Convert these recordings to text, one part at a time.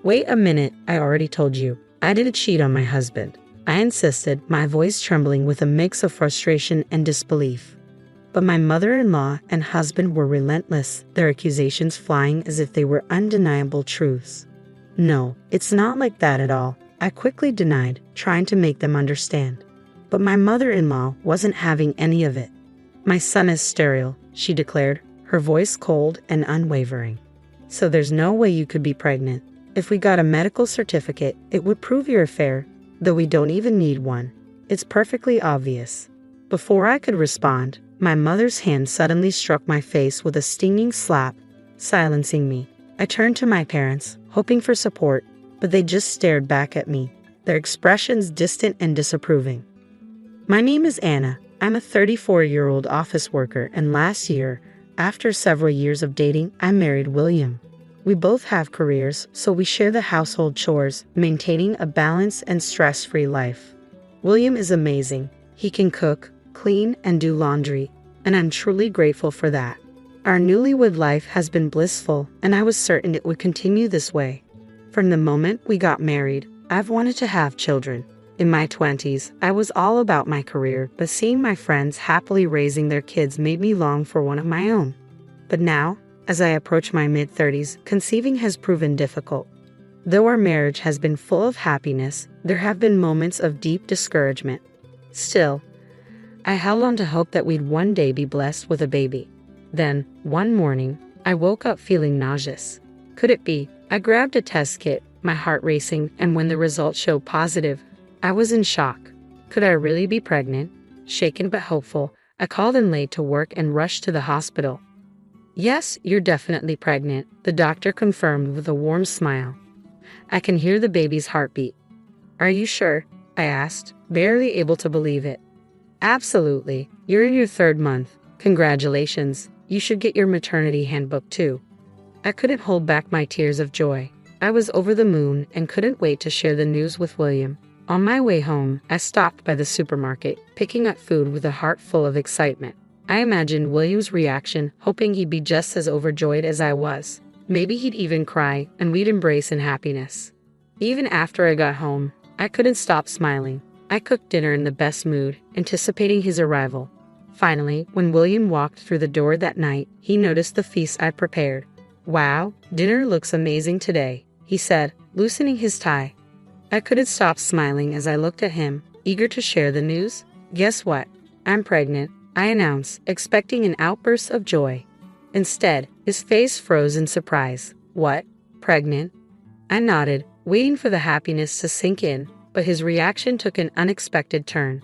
Wait a minute, I already told you. I didn't cheat on my husband. I insisted, my voice trembling with a mix of frustration and disbelief. But my mother-in-law and husband were relentless, their accusations flying as if they were undeniable truths. No, it's not like that at all, I quickly denied, trying to make them understand. But my mother-in-law wasn't having any of it. My son is sterile, she declared, her voice cold and unwavering. So there's no way you could be pregnant. If we got a medical certificate, it would prove your affair, though we don't even need one. It's perfectly obvious. Before I could respond, my mother's hand suddenly struck my face with a stinging slap, silencing me. I turned to my parents, hoping for support, but they just stared back at me, their expressions distant and disapproving. My name is Anna. I'm a 34-year-old office worker, and last year, after several years of dating, I married William. We both have careers, so we share the household chores, maintaining a balanced and stress-free life. William is amazing. He can cook, clean, and do laundry, and I'm truly grateful for that. Our newlywed life has been blissful, and I was certain it would continue this way. From the moment we got married, I've wanted to have children. In my 20s, I was all about my career, but seeing my friends happily raising their kids made me long for one of my own. But now, as I approach my mid-30s, conceiving has proven difficult. Though our marriage has been full of happiness, there have been moments of deep discouragement. Still, I held on to hope that we'd one day be blessed with a baby. Then, one morning, I woke up feeling nauseous. Could it be? I grabbed a test kit, my heart racing, and when the results showed positive, I was in shock. Could I really be pregnant? Shaken but hopeful, I called in late to work and rushed to the hospital. Yes, you're definitely pregnant, the doctor confirmed with a warm smile. I can hear the baby's heartbeat. Are you sure? I asked, barely able to believe it. Absolutely. You're in your 3rd month. Congratulations. You should get your maternity handbook too. I couldn't hold back my tears of joy. I was over the moon and couldn't wait to share the news with William. On my way home, I stopped by the supermarket, picking up food with a heart full of excitement. I imagined William's reaction, hoping he'd be just as overjoyed as I was. Maybe he'd even cry, and we'd embrace in happiness. Even after I got home, I couldn't stop smiling. I cooked dinner in the best mood, anticipating his arrival. Finally, when William walked through the door that night, he noticed the feast I'd prepared. Wow, dinner looks amazing today, he said, loosening his tie. I couldn't stop smiling as I looked at him, eager to share the news. Guess what? I'm pregnant, I announced, expecting an outburst of joy. Instead, his face froze in surprise. What? Pregnant? I nodded, waiting for the happiness to sink in, but his reaction took an unexpected turn.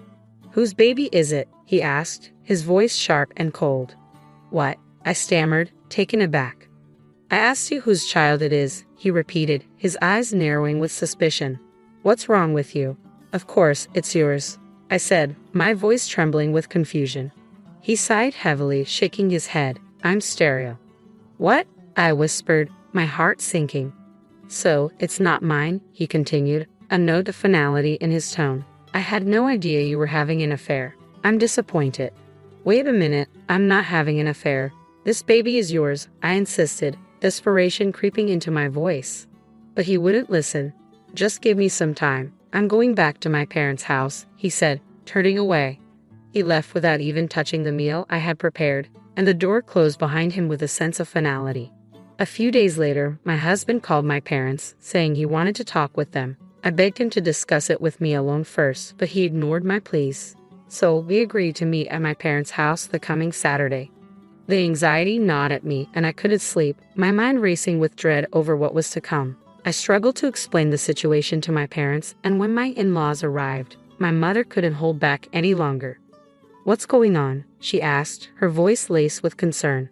Whose baby is it? He asked, his voice sharp and cold. What? I stammered, taken aback. I asked you whose child it is, he repeated, his eyes narrowing with suspicion. What's wrong with you? Of course, it's yours, I said, my voice trembling with confusion. He sighed heavily, shaking his head. I'm sterile. What? I whispered, my heart sinking. So, it's not mine, he continued, a note of finality in his tone. I had no idea you were having an affair. I'm disappointed. Wait a minute, I'm not having an affair. This baby is yours, I insisted, desperation creeping into my voice. But he wouldn't listen. Just give me some time. I'm going back to my parents' house, he said, turning away. He left without even touching the meal I had prepared, and the door closed behind him with a sense of finality. A few days later, my husband called my parents, saying he wanted to talk with them. I begged him to discuss it with me alone first, but he ignored my pleas. So we agreed to meet at my parents' house the coming Saturday. The anxiety gnawed at me, and I couldn't sleep, my mind racing with dread over what was to come. I struggled to explain the situation to my parents, and when my in-laws arrived, my mother couldn't hold back any longer. What's going on? She asked, her voice laced with concern.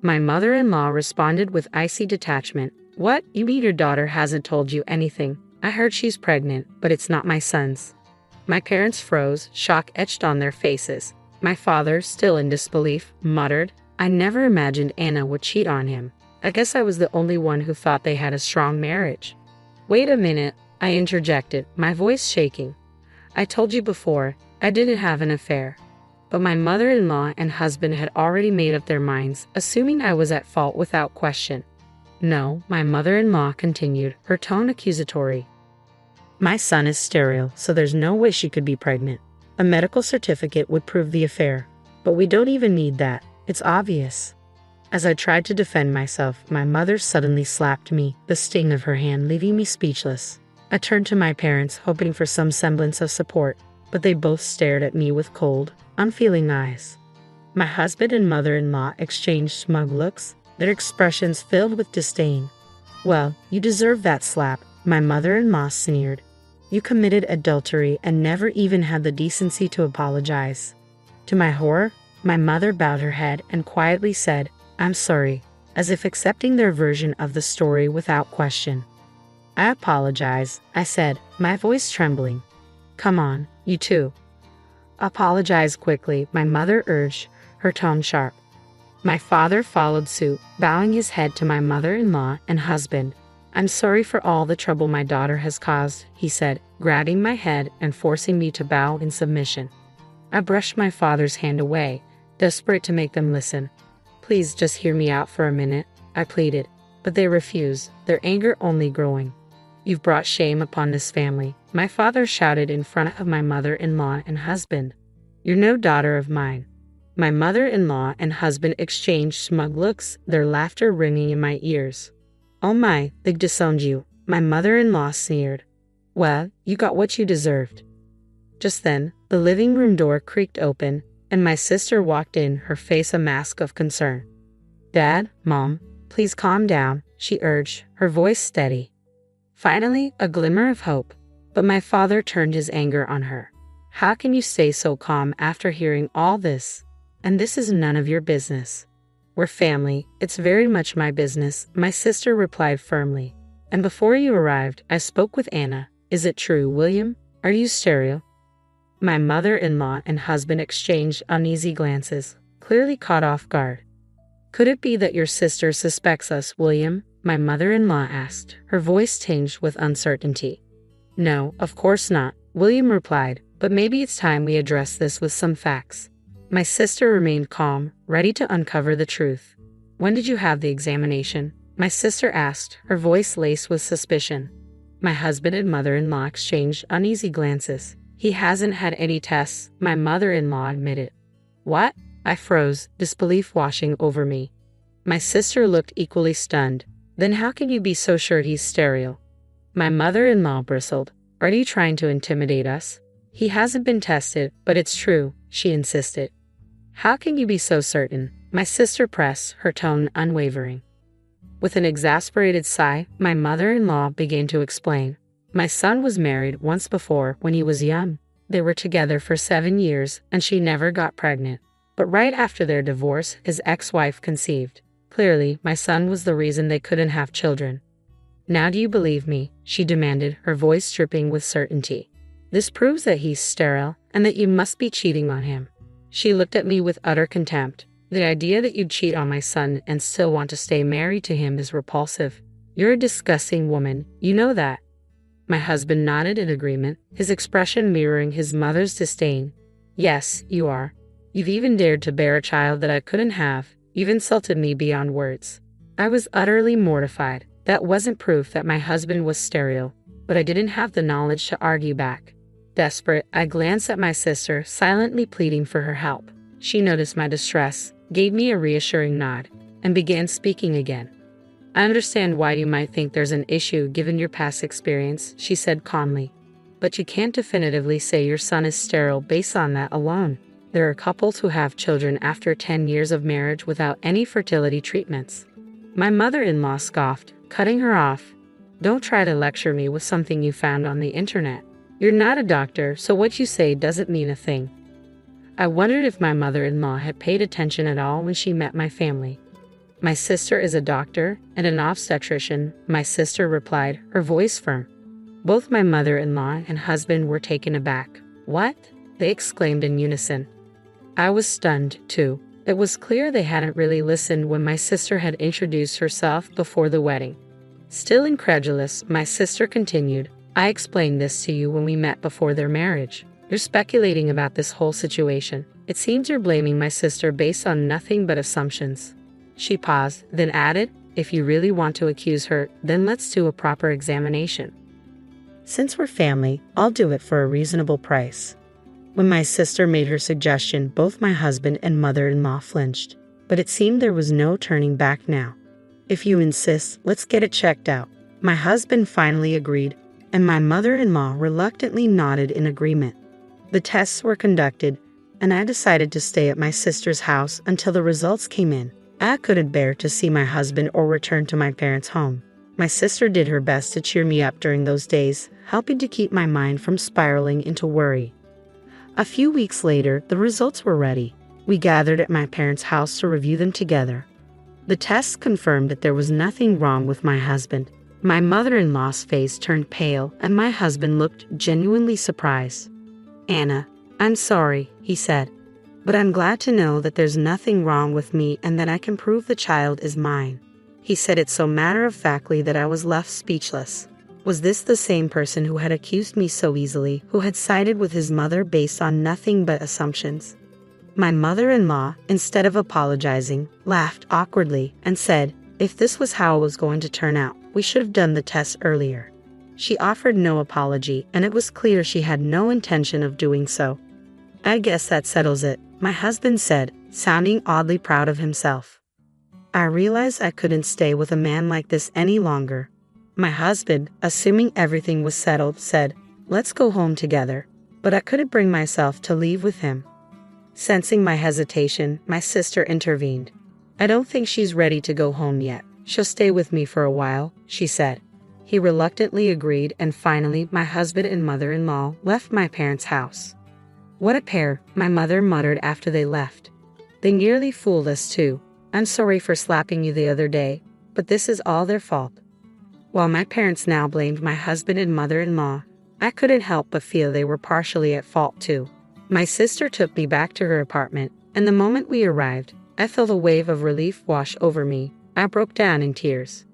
My mother-in-law responded with icy detachment. What? You mean your daughter hasn't told you anything? I heard she's pregnant, but it's not my son's. My parents froze, shock etched on their faces. My father, still in disbelief, muttered, I never imagined Anna would cheat on him. I guess I was the only one who thought they had a strong marriage. Wait a minute, I interjected, my voice shaking. I told you before, I didn't have an affair. But my mother-in-law and husband had already made up their minds, assuming I was at fault without question. No, my mother-in-law continued, her tone accusatory. My son is sterile, so there's no way she could be pregnant. A medical certificate would prove the affair. But we don't even need that. It's obvious. As I tried to defend myself, my mother suddenly slapped me, the sting of her hand leaving me speechless. I turned to my parents, hoping for some semblance of support, but they both stared at me with cold, unfeeling eyes. My husband and mother-in-law exchanged smug looks, their expressions filled with disdain. Well, you deserve that slap, my mother-in-law sneered. You committed adultery and never even had the decency to apologize. To my horror, my mother bowed her head and quietly said, I'm sorry, as if accepting their version of the story without question. I apologize, I said, my voice trembling. Come on, you two. Apologize quickly, my mother urged, her tone sharp. My father followed suit, bowing his head to my mother-in-law and husband. I'm sorry for all the trouble my daughter has caused, he said, grabbing my head and forcing me to bow in submission. I brushed my father's hand away, desperate to make them listen. Please just hear me out for a minute, I pleaded, but they refused, their anger only growing. You've brought shame upon this family, my father shouted in front of my mother-in-law and husband. You're no daughter of mine. My mother-in-law and husband exchanged smug looks, their laughter ringing in my ears. Oh my, they disowned you, my mother-in-law sneered. Well, you got what you deserved. Just then, the living room door creaked open, and my sister walked in, her face a mask of concern. Dad, Mom, please calm down, she urged, her voice steady. Finally, a glimmer of hope, but my father turned his anger on her. How can you stay so calm after hearing all this? And this is none of your business. We're family, it's very much my business, my sister replied firmly. And before you arrived, I spoke with Anna. Is it true, William? Are you sterile? My mother-in-law and husband exchanged uneasy glances, clearly caught off guard. Could it be that your sister suspects us, William? My mother-in-law asked, her voice tinged with uncertainty. No, of course not, William replied, but maybe it's time we address this with some facts. My sister remained calm, ready to uncover the truth. When did you have the examination? My sister asked, her voice laced with suspicion. My husband and mother-in-law exchanged uneasy glances. He hasn't had any tests, my mother-in-law admitted. What? I froze, disbelief washing over me. My sister looked equally stunned. Then how can you be so sure he's sterile? My mother-in-law bristled. Are you trying to intimidate us? He hasn't been tested, but it's true, she insisted. How can you be so certain? My sister pressed, her tone unwavering. With an exasperated sigh, my mother-in-law began to explain. My son was married once before when he was young. They were together for 7 years, and she never got pregnant. But right after their divorce, his ex-wife conceived. Clearly, my son was the reason they couldn't have children. Now do you believe me? She demanded, her voice dripping with certainty. This proves that he's sterile, and that you must be cheating on him. She looked at me with utter contempt. The idea that you'd cheat on my son and still want to stay married to him is repulsive. You're a disgusting woman, you know that. My husband nodded in agreement, his expression mirroring his mother's disdain. Yes, you are. You've even dared to bear a child that I couldn't have. You've insulted me beyond words. I was utterly mortified. That wasn't proof that my husband was sterile, but I didn't have the knowledge to argue back. Desperate, I glanced at my sister, silently pleading for her help. She noticed my distress, gave me a reassuring nod, and began speaking again. I understand why you might think there's an issue given your past experience, she said calmly. But you can't definitively say your son is sterile based on that alone. There are couples who have children after 10 years of marriage without any fertility treatments. My mother-in-law scoffed, cutting her off. Don't try to lecture me with something you found on the internet. You're not a doctor, so what you say doesn't mean a thing. I wondered if my mother-in-law had paid attention at all when she met my family. My sister is a doctor and an obstetrician, my sister replied, her voice firm. Both my mother-in-law and husband were taken aback. What? They exclaimed in unison. I was stunned, too. It was clear they hadn't really listened when my sister had introduced herself before the wedding. Still incredulous, my sister continued, I explained this to you when we met before their marriage. You're speculating about this whole situation. It seems you're blaming my sister based on nothing but assumptions. She paused, then added, if you really want to accuse her, then let's do a proper examination. Since we're family, I'll do it for a reasonable price. When my sister made her suggestion, both my husband and mother-in-law flinched, but it seemed there was no turning back now. If you insist, let's get it checked out. My husband finally agreed, and my mother-in-law reluctantly nodded in agreement. The tests were conducted, and I decided to stay at my sister's house until the results came in. I couldn't bear to see my husband or return to my parents' home. My sister did her best to cheer me up during those days, helping to keep my mind from spiraling into worry. A few weeks later, the results were ready. We gathered at my parents' house to review them together. The tests confirmed that there was nothing wrong with my husband. My mother-in-law's face turned pale, and my husband looked genuinely surprised. "Anna, I'm sorry," he said, "but I'm glad to know that there's nothing wrong with me and that I can prove the child is mine." He said it so matter-of-factly that I was left speechless. Was this the same person who had accused me so easily, who had sided with his mother based on nothing but assumptions? My mother-in-law, instead of apologizing, laughed awkwardly and said, if this was how it was going to turn out, we should have done the test earlier. She offered no apology, and it was clear she had no intention of doing so. "I guess that settles it," my husband said, sounding oddly proud of himself. I realized I couldn't stay with a man like this any longer. My husband, assuming everything was settled, said, "Let's go home together," but I couldn't bring myself to leave with him. Sensing my hesitation, my sister intervened. "I don't think she's ready to go home yet. She'll stay with me for a while," she said. He reluctantly agreed, and finally my husband and mother-in-law left my parents' house. "What a pair," my mother muttered after they left. "They nearly fooled us too. I'm sorry for slapping you the other day, but this is all their fault." While my parents now blamed my husband and mother-in-law, I couldn't help but feel they were partially at fault too. My sister took me back to her apartment, and the moment we arrived, I felt a wave of relief wash over me. I broke down in tears.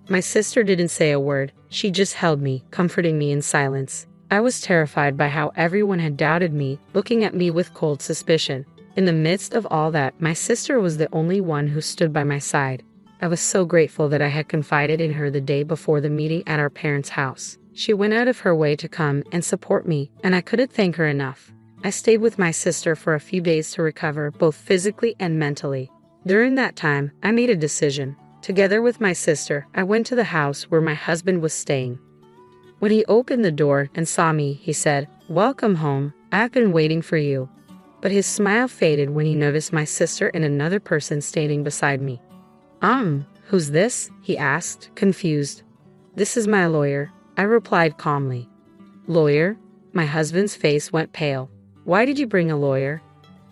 My sister didn't say a word, she just held me, comforting me in silence. I was terrified by how everyone had doubted me, looking at me with cold suspicion. In the midst of all that, my sister was the only one who stood by my side. I was so grateful that I had confided in her the day before the meeting at our parents' house. She went out of her way to come and support me, and I couldn't thank her enough. I stayed with my sister for a few days to recover, both physically and mentally. During that time, I made a decision. Together with my sister, I went to the house where my husband was staying. When he opened the door and saw me, he said, "Welcome home. I've been waiting for you." But his smile faded when he noticed my sister and another person standing beside me. Who's this?" he asked, confused. "This is my lawyer," I replied calmly. "Lawyer?" My husband's face went pale. "Why did you bring a lawyer?"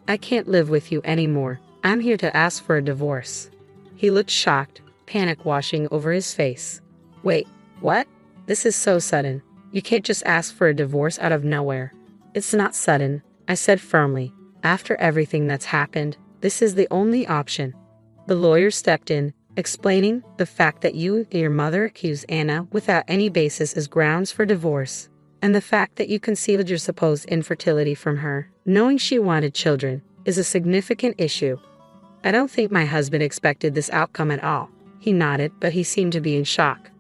"I can't live with you anymore. I'm here to ask for a divorce." He looked shocked, panic washing over his face. "Wait, what? This is so sudden. You can't just ask for a divorce out of nowhere." "It's not sudden," I said firmly. "After everything that's happened, this is the only option." The lawyer stepped in, explaining the fact that you and your mother accused Anna without any basis as grounds for divorce, and the fact that you concealed your supposed infertility from her, knowing she wanted children, is a significant issue. I don't think my husband expected this outcome at all. He nodded, but he seemed to be in shock.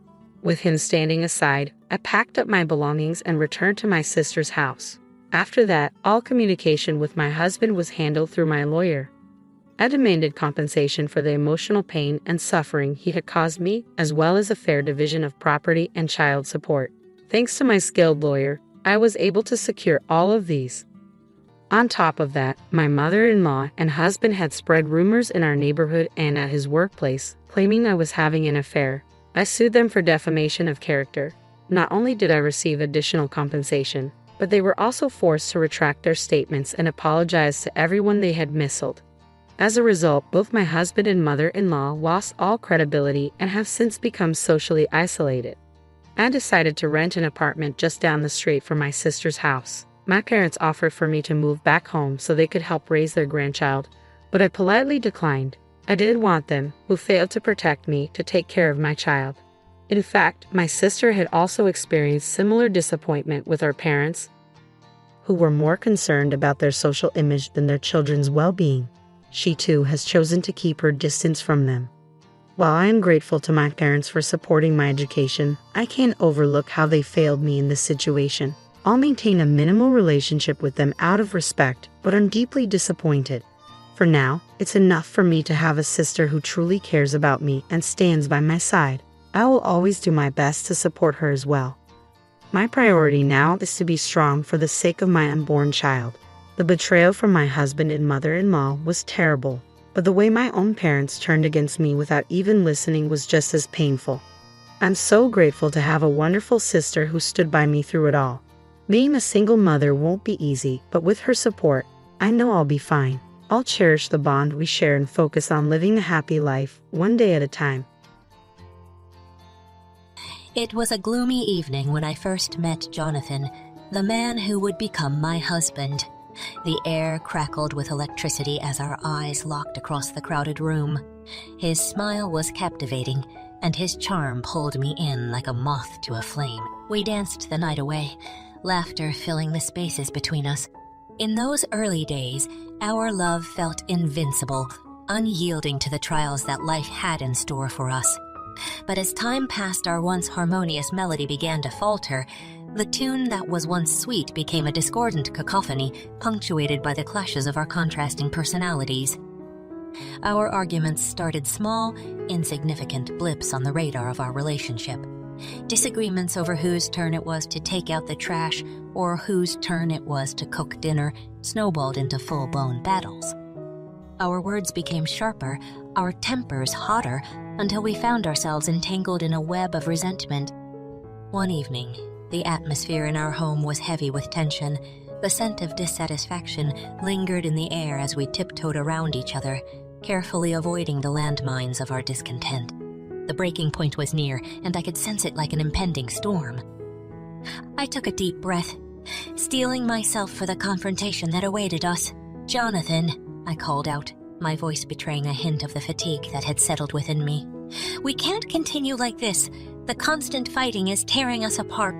With him standing aside, I packed up my belongings and returned to my sister's house. After that, all communication with my husband was handled through my lawyer. I demanded compensation for the emotional pain and suffering he had caused me, as well as a fair division of property and child support. Thanks to my skilled lawyer, I was able to secure all of these. On top of that, my mother-in-law and husband had spread rumors in our neighborhood and at his workplace, claiming I was having an affair. I sued them for defamation of character. Not only did I receive additional compensation, but they were also forced to retract their statements and apologize to everyone they had misled. As a result, both my husband and mother-in-law lost all credibility and have since become socially isolated. I decided to rent an apartment just down the street from my sister's house. My parents offered for me to move back home so they could help raise their grandchild, but I politely declined. I didn't want them, who failed to protect me, to take care of my child. In fact, my sister had also experienced similar disappointment with our parents, who were more concerned about their social image than their children's well-being. She too has chosen to keep her distance from them. While I am grateful to my parents for supporting my education, I can't overlook how they failed me in this situation. I'll maintain a minimal relationship with them out of respect, but I'm deeply disappointed. For now, it's enough for me to have a sister who truly cares about me and stands by my side. I will always do my best to support her as well. My priority now is to be strong for the sake of my unborn child. The betrayal from my husband and mother-in-law was terrible, but the way my own parents turned against me without even listening was just as painful. I'm so grateful to have a wonderful sister who stood by me through it all. Being a single mother won't be easy, but with her support, I know I'll be fine. I'll cherish the bond we share and focus on living a happy life, one day at a time. It was a gloomy evening when I first met Jonathan, the man who would become my husband. The air crackled with electricity as our eyes locked across the crowded room. His smile was captivating, and his charm pulled me in like a moth to a flame. We danced the night away, laughter filling the spaces between us. In those early days, our love felt invincible, unyielding to the trials that life had in store for us. But as time passed, our once harmonious melody began to falter. The tune that was once sweet became a discordant cacophony, punctuated by the clashes of our contrasting personalities. Our arguments started small, insignificant blips on the radar of our relationship. Disagreements over whose turn it was to take out the trash or whose turn it was to cook dinner snowballed into full-blown battles. Our words became sharper, our tempers hotter, until we found ourselves entangled in a web of resentment. One evening, the atmosphere in our home was heavy with tension. The scent of dissatisfaction lingered in the air as we tiptoed around each other, carefully avoiding the landmines of our discontent. The breaking point was near, and I could sense it like an impending storm. I took a deep breath, steeling myself for the confrontation that awaited us. "Jonathan," I called out, my voice betraying a hint of the fatigue that had settled within me. "We can't continue like this. The constant fighting is tearing us apart."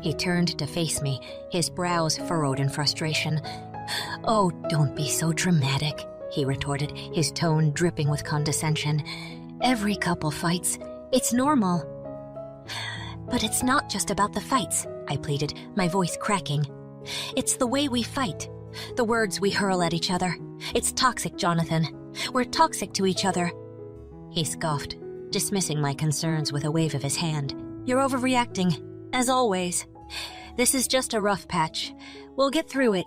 He turned to face me, his brows furrowed in frustration. "Oh, don't be so dramatic," he retorted, his tone dripping with condescension. "Every couple fights. It's normal." "But it's not just about the fights," I pleaded, my voice cracking. "It's the way we fight, the words we hurl at each other. It's toxic, Jonathan. We're toxic to each other." He scoffed, dismissing my concerns with a wave of his hand. "You're overreacting, as always. This is just a rough patch. We'll get through it."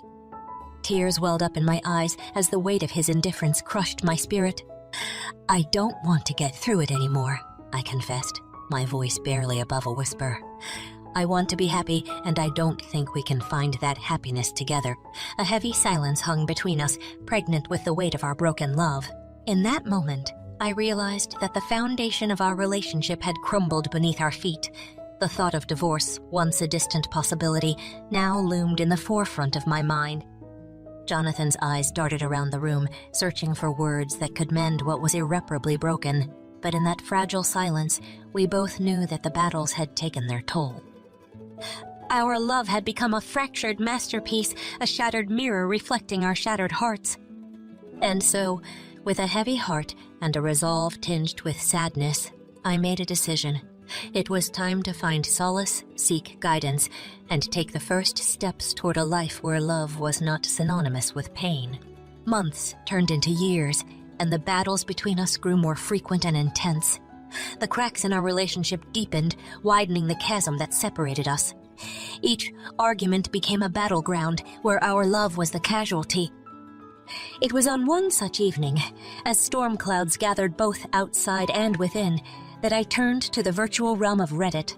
Tears welled up in my eyes as the weight of his indifference crushed my spirit. "I don't want to get through it anymore," I confessed, my voice barely above a whisper. "I want to be happy, and I don't think we can find that happiness together." A heavy silence hung between us, pregnant with the weight of our broken love. In that moment, I realized that the foundation of our relationship had crumbled beneath our feet. The thought of divorce, once a distant possibility, now loomed in the forefront of my mind. Jonathan's eyes darted around the room, searching for words that could mend what was irreparably broken. But in that fragile silence, we both knew that the battles had taken their toll. Our love had become a fractured masterpiece, a shattered mirror reflecting our shattered hearts. And so, with a heavy heart and a resolve tinged with sadness, I made a decision. It was time to find solace, seek guidance, and take the first steps toward a life where love was not synonymous with pain. Months turned into years, and the battles between us grew more frequent and intense. The cracks in our relationship deepened, widening the chasm that separated us. Each argument became a battleground where our love was the casualty. It was on one such evening, as storm clouds gathered both outside and within, that I turned to the virtual realm of Reddit.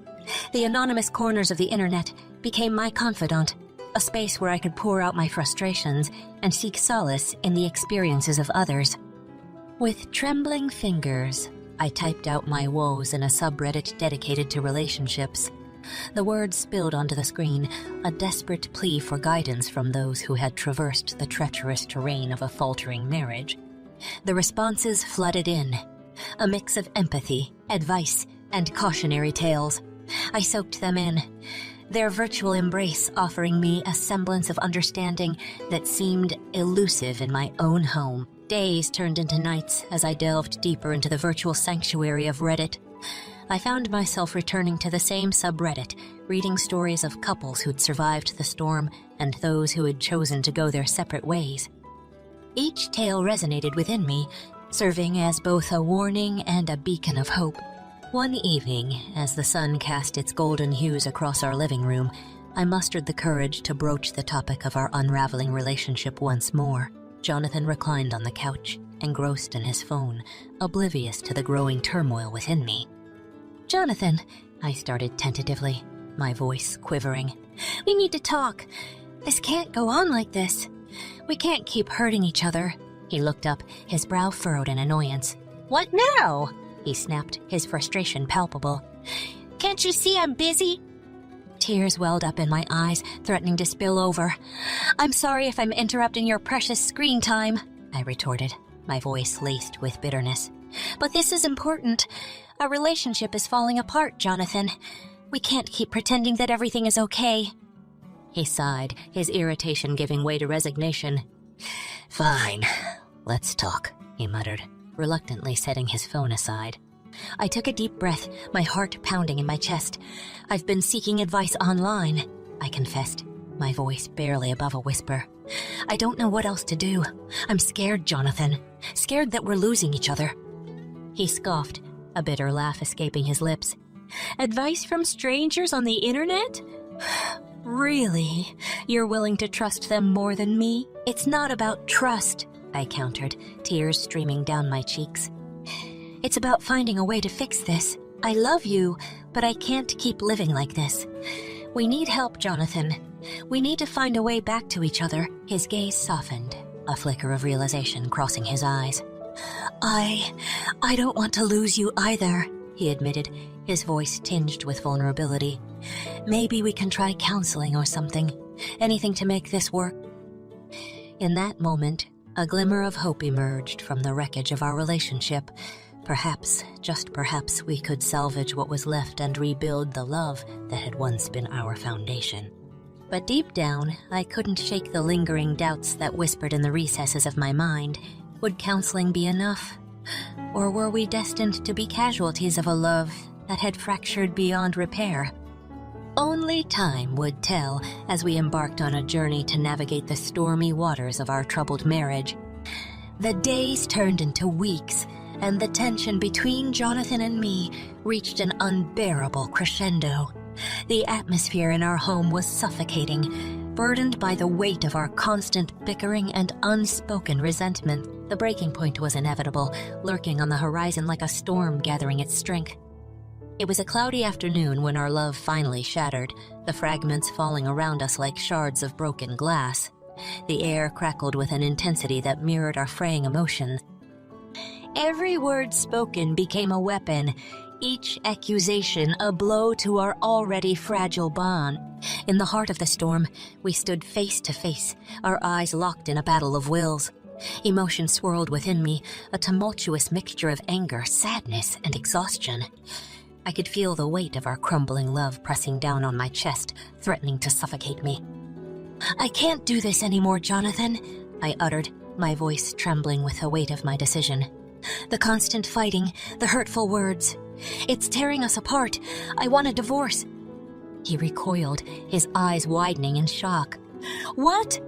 The anonymous corners of the internet became my confidant, a space where I could pour out my frustrations and seek solace in the experiences of others. With trembling fingers, I typed out my woes in a subreddit dedicated to relationships. The words spilled onto the screen, a desperate plea for guidance from those who had traversed the treacherous terrain of a faltering marriage. The responses flooded in, a mix of empathy, advice, and cautionary tales. I soaked them in, their virtual embrace offering me a semblance of understanding that seemed elusive in my own home. Days turned into nights as I delved deeper into the virtual sanctuary of Reddit. I found myself returning to the same subreddit, reading stories of couples who'd survived the storm and those who had chosen to go their separate ways. Each tale resonated within me, serving as both a warning and a beacon of hope. One evening, as the sun cast its golden hues across our living room, I mustered the courage to broach the topic of our unraveling relationship once more. Jonathan reclined on the couch, engrossed in his phone, oblivious to the growing turmoil within me. "Jonathan," I started tentatively, my voice quivering. "We need to talk. This can't go on like this. We can't keep hurting each other." He looked up, his brow furrowed in annoyance. "What now?" he snapped, his frustration palpable. "Can't you see I'm busy?" Tears welled up in my eyes, threatening to spill over. "I'm sorry if I'm interrupting your precious screen time," I retorted, my voice laced with bitterness. "But this is important. Our relationship is falling apart, Jonathan. We can't keep pretending that everything is okay." He sighed, his irritation giving way to resignation. "Fine, let's talk," he muttered, reluctantly setting his phone aside. I took a deep breath, my heart pounding in my chest. "I've been seeking advice online," I confessed, my voice barely above a whisper. "I don't know what else to do. I'm scared, Jonathan. Scared that we're losing each other." He scoffed, a bitter laugh escaping his lips. "Advice from strangers on the internet? Really? You're willing to trust them more than me? It's not about trust," I countered, tears streaming down my cheeks. "It's about finding a way to fix this. I love you, but I can't keep living like this. We need help, Jonathan. We need to find a way back to each other." His gaze softened, a flicker of realization crossing his eyes. I don't want to lose you either," he admitted, his voice tinged with vulnerability. "Maybe we can try counseling or something. Anything to make this work." In that moment, a glimmer of hope emerged from the wreckage of our relationship. Perhaps, just perhaps, we could salvage what was left and rebuild the love that had once been our foundation. But deep down, I couldn't shake the lingering doubts that whispered in the recesses of my mind. Would counseling be enough? Or were we destined to be casualties of a love that had fractured beyond repair? Only time would tell as we embarked on a journey to navigate the stormy waters of our troubled marriage. The days turned into weeks, and the tension between Jonathan and me reached an unbearable crescendo. The atmosphere in our home was suffocating, burdened by the weight of our constant bickering and unspoken resentment. The breaking point was inevitable, lurking on the horizon like a storm gathering its strength. It was a cloudy afternoon when our love finally shattered, the fragments falling around us like shards of broken glass. The air crackled with an intensity that mirrored our fraying emotions. Every word spoken became a weapon, each accusation a blow to our already fragile bond. In the heart of the storm, we stood face to face, our eyes locked in a battle of wills. Emotion swirled within me, a tumultuous mixture of anger, sadness, and exhaustion. I could feel the weight of our crumbling love pressing down on my chest, threatening to suffocate me. "I can't do this anymore, Jonathan," I uttered, my voice trembling with the weight of my decision. "The constant fighting, the hurtful words. It's tearing us apart. I want a divorce." He recoiled, his eyes widening in shock. "What?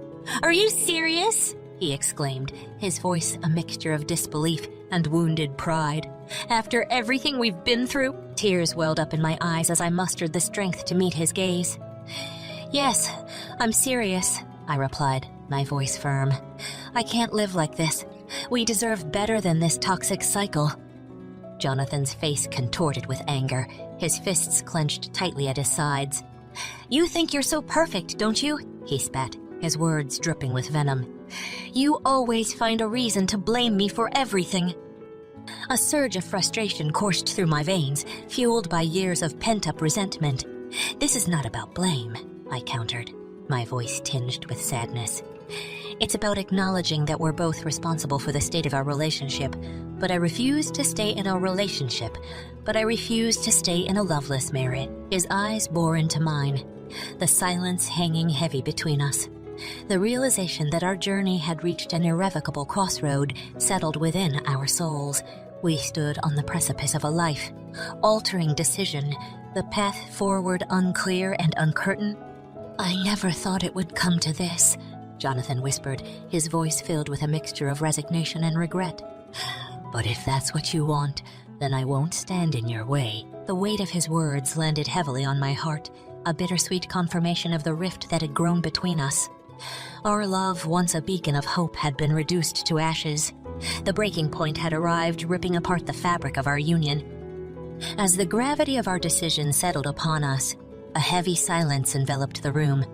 Are you serious?" he exclaimed, his voice a mixture of disbelief and wounded pride. "After everything we've been through?" Tears welled up in my eyes as I mustered the strength to meet his gaze. "Yes, I'm serious," I replied, my voice firm. "I can't live like this. We deserve better than this toxic cycle." Jonathan's face contorted with anger, his fists clenched tightly at his sides. "You think you're so perfect, don't you?" he spat, his words dripping with venom. "You always find a reason to blame me for everything." A surge of frustration coursed through my veins, fueled by years of pent-up resentment. "This is not about blame," I countered, my voice tinged with sadness. "It's about acknowledging that we're both responsible for the state of our relationship, but I refuse to stay in a relationship, but I refuse to stay in a loveless marriage." His eyes bore into mine, the silence hanging heavy between us. The realization that our journey had reached an irrevocable crossroad settled within our souls. We stood on the precipice of a life-altering decision, the path forward unclear and uncertain. "I never thought it would come to this," Jonathan whispered, his voice filled with a mixture of resignation and regret. "But if that's what you want, then I won't stand in your way." The weight of his words landed heavily on my heart, a bittersweet confirmation of the rift that had grown between us. Our love, once a beacon of hope, had been reduced to ashes. The breaking point had arrived, ripping apart the fabric of our union. As the gravity of our decision settled upon us, a heavy silence enveloped the room.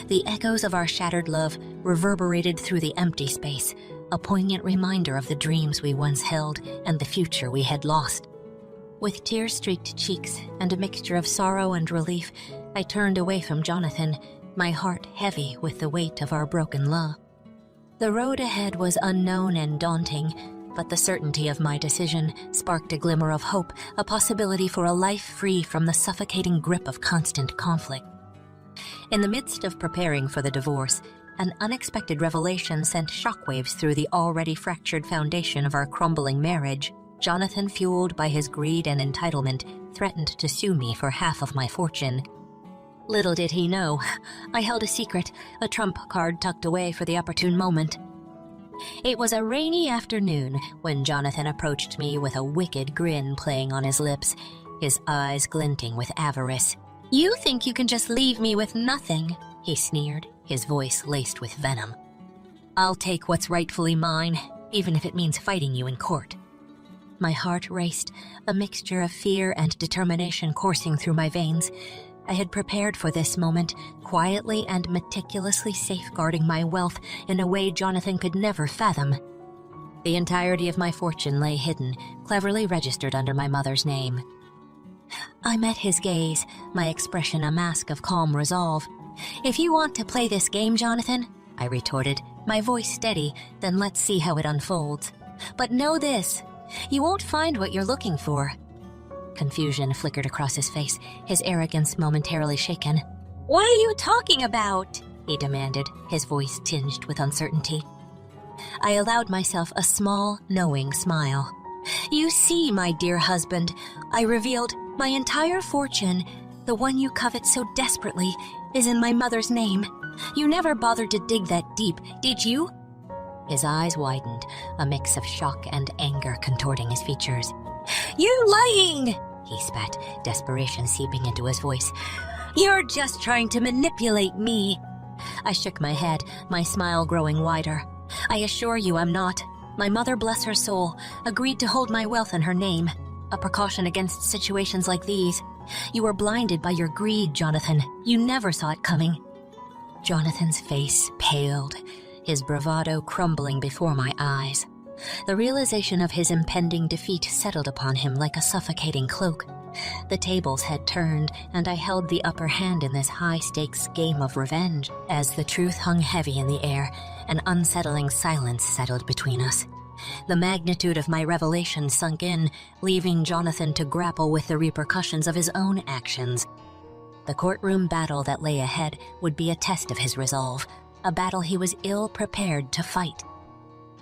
The echoes of our shattered love reverberated through the empty space, a poignant reminder of the dreams we once held and the future we had lost. With tear-streaked cheeks and a mixture of sorrow and relief, I turned away from Jonathan, my heart heavy with the weight of our broken love. The road ahead was unknown and daunting, but the certainty of my decision sparked a glimmer of hope, a possibility for a life free from the suffocating grip of constant conflict. In the midst of preparing for the divorce, an unexpected revelation sent shockwaves through the already fractured foundation of our crumbling marriage. Jonathan, fueled by his greed and entitlement, threatened to sue me for half of my fortune. Little did he know, I held a secret, a trump card tucked away for the opportune moment. It was a rainy afternoon when Jonathan approached me with a wicked grin playing on his lips, his eyes glinting with avarice. "You think you can just leave me with nothing?" he sneered, his voice laced with venom. "I'll take what's rightfully mine, even if it means fighting you in court." My heart raced, a mixture of fear and determination coursing through my veins. I had prepared for this moment, quietly and meticulously safeguarding my wealth in a way Jonathan could never fathom. The entirety of my fortune lay hidden, cleverly registered under my mother's name. I met his gaze, my expression a mask of calm resolve. "If you want to play this game, Jonathan," I retorted, my voice steady, "then let's see how it unfolds. But know this, you won't find what you're looking for." Confusion flickered across his face, his arrogance momentarily shaken. "What are you talking about?" he demanded, his voice tinged with uncertainty. I allowed myself a small, knowing smile. "You see, my dear husband," I revealed, "my entire fortune, the one you covet so desperately, is in my mother's name. You never bothered to dig that deep, did you?" His eyes widened, a mix of shock and anger contorting his features. "You're lying!" he spat, desperation seeping into his voice. "You're just trying to manipulate me." I shook my head, my smile growing wider. "I assure you I'm not. My mother, bless her soul, agreed to hold my wealth in her name, a precaution against situations like these. You were blinded by your greed, Jonathan. You never saw it coming." Jonathan's face paled, his bravado crumbling before my eyes. The realization of his impending defeat settled upon him like a suffocating cloak. The tables had turned, and I held the upper hand in this high-stakes game of revenge. As the truth hung heavy in the air, an unsettling silence settled between us. The magnitude of my revelation sunk in, leaving Jonathan to grapple with the repercussions of his own actions. The courtroom battle that lay ahead would be a test of his resolve, a battle he was ill-prepared to fight.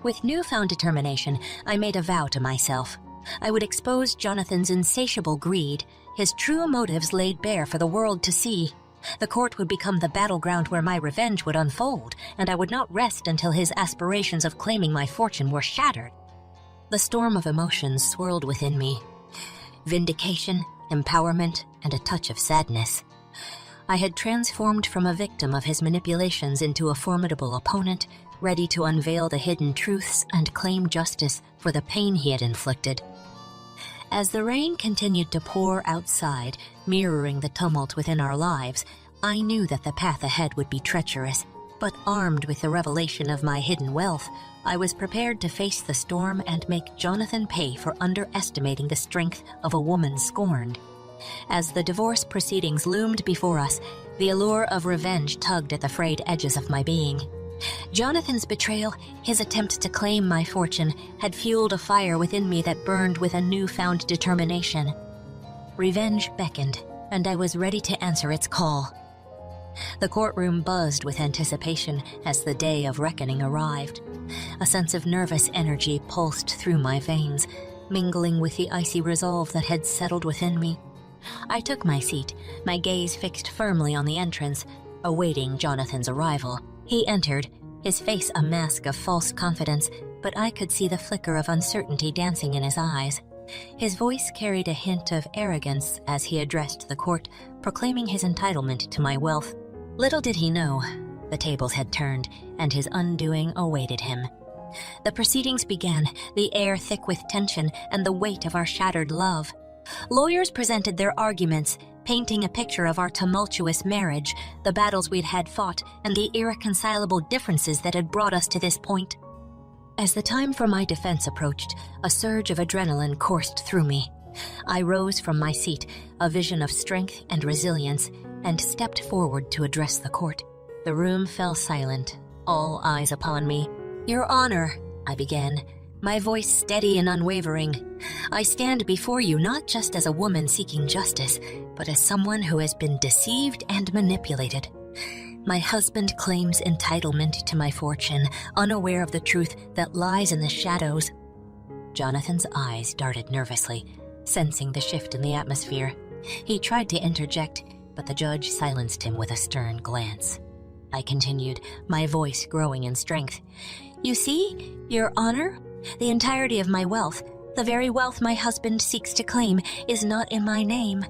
With newfound determination, I made a vow to myself. I would expose Jonathan's insatiable greed, his true motives laid bare for the world to see. The court would become the battleground where my revenge would unfold, and I would not rest until his aspirations of claiming my fortune were shattered. The storm of emotions swirled within me. Vindication, empowerment, and a touch of sadness. I had transformed from a victim of his manipulations into a formidable opponent, ready to unveil the hidden truths and claim justice for the pain he had inflicted. As the rain continued to pour outside, mirroring the tumult within our lives, I knew that the path ahead would be treacherous, but armed with the revelation of my hidden wealth, I was prepared to face the storm and make Jonathan pay for underestimating the strength of a woman scorned. As the divorce proceedings loomed before us, the allure of revenge tugged at the frayed edges of my being. Jonathan's betrayal, his attempt to claim my fortune, had fueled a fire within me that burned with a newfound determination. Revenge beckoned, and I was ready to answer its call. The courtroom buzzed with anticipation as the day of reckoning arrived. A sense of nervous energy pulsed through my veins, mingling with the icy resolve that had settled within me. I took my seat, my gaze fixed firmly on the entrance, awaiting Jonathan's arrival. He entered, his face a mask of false confidence, but I could see the flicker of uncertainty dancing in his eyes. His voice carried a hint of arrogance as he addressed the court, proclaiming his entitlement to my wealth. Little did he know, the tables had turned, and his undoing awaited him. The proceedings began, the air thick with tension and the weight of our shattered love. Lawyers presented their arguments, painting a picture of our tumultuous marriage, the battles we'd had fought, and the irreconcilable differences that had brought us to this point. As the time for my defense approached, a surge of adrenaline coursed through me. I rose from my seat, a vision of strength and resilience, and stepped forward to address the court. The room fell silent, all eyes upon me. "Your Honor," I began, my voice steady and unwavering, "I stand before you not just as a woman seeking justice, but as someone who has been deceived and manipulated. My husband claims entitlement to my fortune, unaware of the truth that lies in the shadows." Jonathan's eyes darted nervously, sensing the shift in the atmosphere. He tried to interject, but the judge silenced him with a stern glance. I continued, my voice growing in strength. "You see, Your Honor, the entirety of my wealth, the very wealth my husband seeks to claim, is not in my name.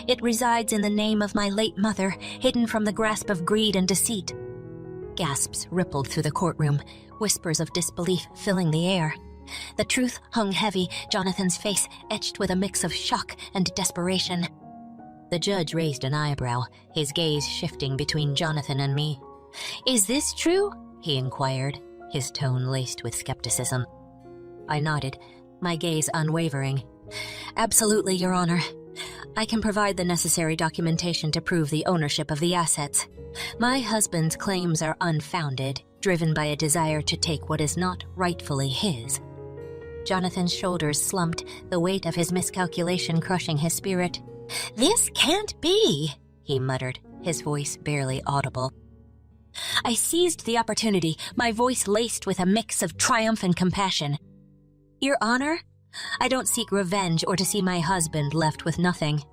It resides in the name of my late mother, hidden from the grasp of greed and deceit." Gasps rippled through the courtroom, whispers of disbelief filling the air. The truth hung heavy, Jonathan's face etched with a mix of shock and desperation. The judge raised an eyebrow, his gaze shifting between Jonathan and me. "Is this true?" he inquired, his tone laced with skepticism. I nodded, my gaze unwavering. "Absolutely, Your Honor. I can provide the necessary documentation to prove the ownership of the assets. My husband's claims are unfounded, driven by a desire to take what is not rightfully his." Jonathan's shoulders slumped, the weight of his miscalculation crushing his spirit. "This can't be," he muttered, his voice barely audible. I seized the opportunity, my voice laced with a mix of triumph and compassion. "Your Honor, I don't seek revenge or to see my husband left with nothing,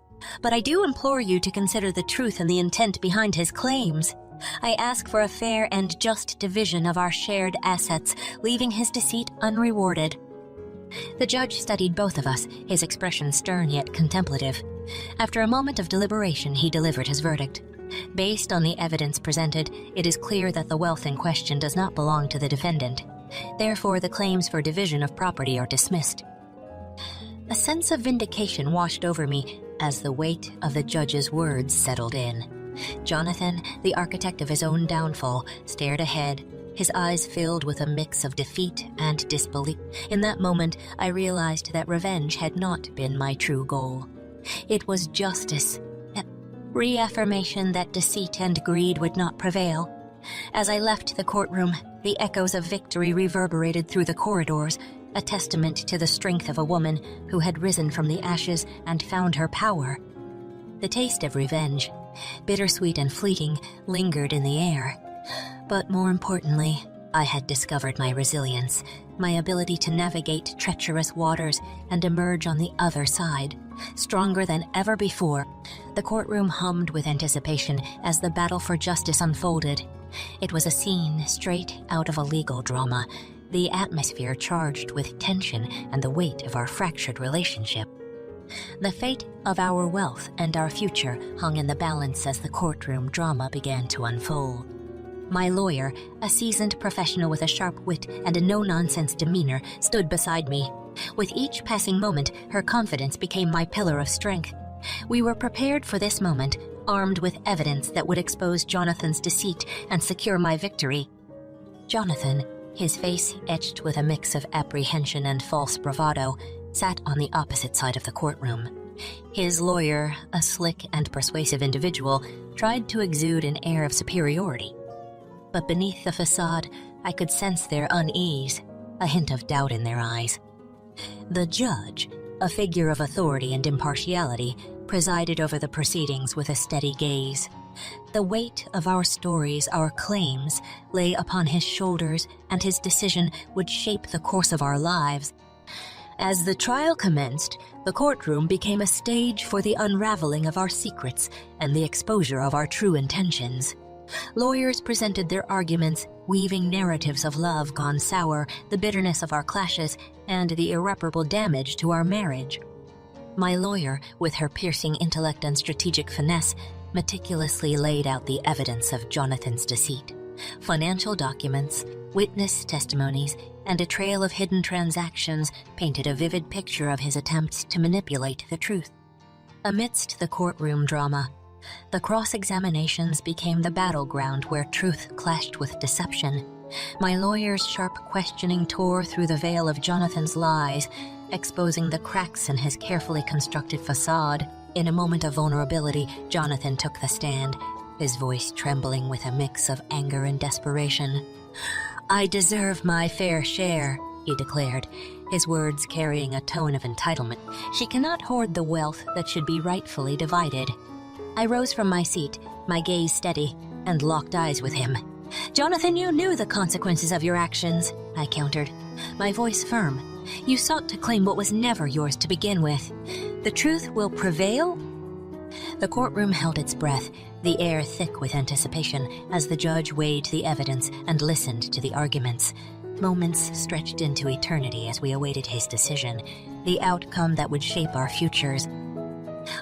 but I do implore you to consider the truth and the intent behind his claims. I ask for a fair and just division of our shared assets, leaving his deceit unrewarded." The judge studied both of us, his expression stern yet contemplative. After a moment of deliberation, he delivered his verdict. Based on the evidence presented, it is clear that the wealth in question does not belong to the defendant. Therefore, the claims for division of property are dismissed. A sense of vindication washed over me as the weight of the judge's words settled in. Jonathan, the architect of his own downfall, stared ahead, his eyes filled with a mix of defeat and disbelief. In that moment, I realized that revenge had not been my true goal. It was justice, a reaffirmation that deceit and greed would not prevail. As I left the courtroom, the echoes of victory reverberated through the corridors, a testament to the strength of a woman who had risen from the ashes and found her power. The taste of revenge, bittersweet and fleeting, lingered in the air. But more importantly, I had discovered my resilience, my ability to navigate treacherous waters and emerge on the other side, stronger than ever before. The courtroom hummed with anticipation as the battle for justice unfolded. It was a scene straight out of a legal drama, the atmosphere charged with tension and the weight of our fractured relationship. The fate of our wealth and our future hung in the balance as the courtroom drama began to unfold. My lawyer, a seasoned professional with a sharp wit and a no-nonsense demeanor, stood beside me. With each passing moment, her confidence became my pillar of strength. We were prepared for this moment, armed with evidence that would expose Jonathan's deceit and secure my victory. Jonathan, his face etched with a mix of apprehension and false bravado, sat on the opposite side of the courtroom. His lawyer, a slick and persuasive individual, tried to exude an air of superiority. But beneath the facade, I could sense their unease, a hint of doubt in their eyes. The judge, a figure of authority and impartiality, presided over the proceedings with a steady gaze. The weight of our stories, our claims, lay upon his shoulders, and his decision would shape the course of our lives. As the trial commenced, the courtroom became a stage for the unraveling of our secrets and the exposure of our true intentions. Lawyers presented their arguments, weaving narratives of love gone sour, the bitterness of our clashes, and the irreparable damage to our marriage. My lawyer, with her piercing intellect and strategic finesse, meticulously laid out the evidence of Jonathan's deceit. Financial documents, witness testimonies, and a trail of hidden transactions painted a vivid picture of his attempts to manipulate the truth. Amidst the courtroom drama, the cross-examinations became the battleground where truth clashed with deception. My lawyer's sharp questioning tore through the veil of Jonathan's lies, exposing the cracks in his carefully constructed facade. In a moment of vulnerability, Jonathan took the stand, his voice trembling with a mix of anger and desperation. "I deserve my fair share," he declared, his words carrying a tone of entitlement. "She cannot hoard the wealth that should be rightfully divided." I rose from my seat, my gaze steady, and locked eyes with him. "Jonathan, you knew the consequences of your actions," I countered, my voice firm. "You sought to claim what was never yours to begin with. The truth will prevail?" The courtroom held its breath, the air thick with anticipation, as the judge weighed the evidence and listened to the arguments. Moments stretched into eternity as we awaited his decision, the outcome that would shape our futures.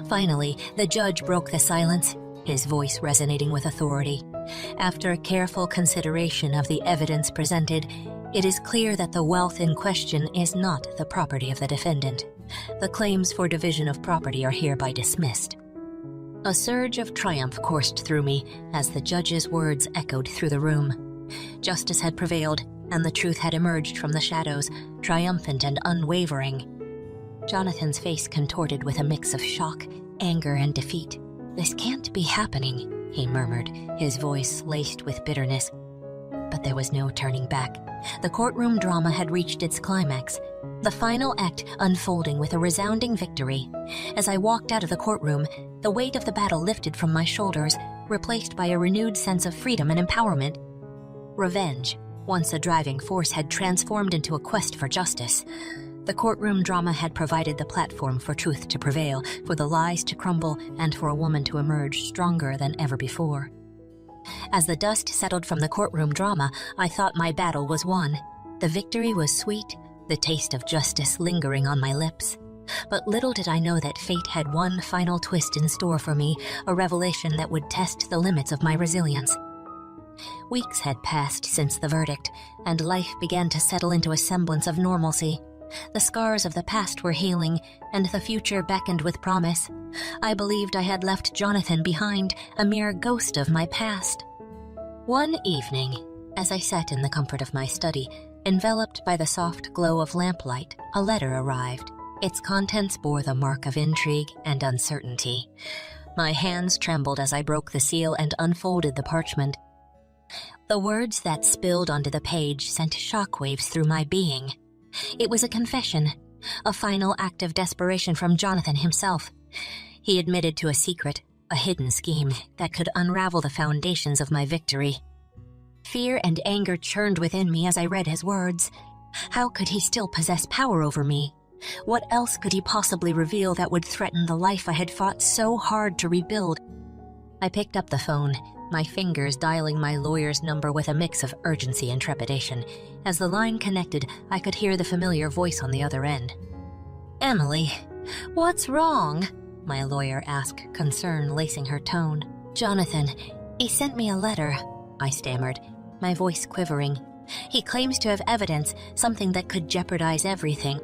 Finally, the judge broke the silence, his voice resonating with authority. "After careful consideration of the evidence presented, it is clear that the wealth in question is not the property of the defendant. The claims for division of property are hereby dismissed." A surge of triumph coursed through me as the judge's words echoed through the room. Justice had prevailed, and the truth had emerged from the shadows, triumphant and unwavering. Jonathan's face contorted with a mix of shock, anger, and defeat. "This can't be happening," he murmured, his voice laced with bitterness. But there was no turning back. The courtroom drama had reached its climax, the final act unfolding with a resounding victory. As I walked out of the courtroom, the weight of the battle lifted from my shoulders, replaced by a renewed sense of freedom and empowerment. Revenge, once a driving force, had transformed into a quest for justice. The courtroom drama had provided the platform for truth to prevail, for the lies to crumble, and for a woman to emerge stronger than ever before. As the dust settled from the courtroom drama, I thought my battle was won. The victory was sweet, the taste of justice lingering on my lips. But little did I know that fate had one final twist in store for me, a revelation that would test the limits of my resilience. Weeks had passed since the verdict, and life began to settle into a semblance of normalcy. The scars of the past were healing, and the future beckoned with promise. I believed I had left Jonathan behind, a mere ghost of my past. One evening, as I sat in the comfort of my study, enveloped by the soft glow of lamplight, a letter arrived. Its contents bore the mark of intrigue and uncertainty. My hands trembled as I broke the seal and unfolded the parchment. The words that spilled onto the page sent shockwaves through my being. It was a confession, a final act of desperation from Jonathan himself. He admitted to a secret, a hidden scheme that could unravel the foundations of my victory. Fear and anger churned within me as I read his words. How could he still possess power over me? What else could he possibly reveal that would threaten the life I had fought so hard to rebuild? I picked up the phone, my fingers dialing my lawyer's number with a mix of urgency and trepidation. As the line connected, I could hear the familiar voice on the other end. "Emily, what's wrong?" my lawyer asked, concern lacing her tone. "Jonathan, he sent me a letter," I stammered, my voice quivering. "He claims to have evidence, something that could jeopardize everything."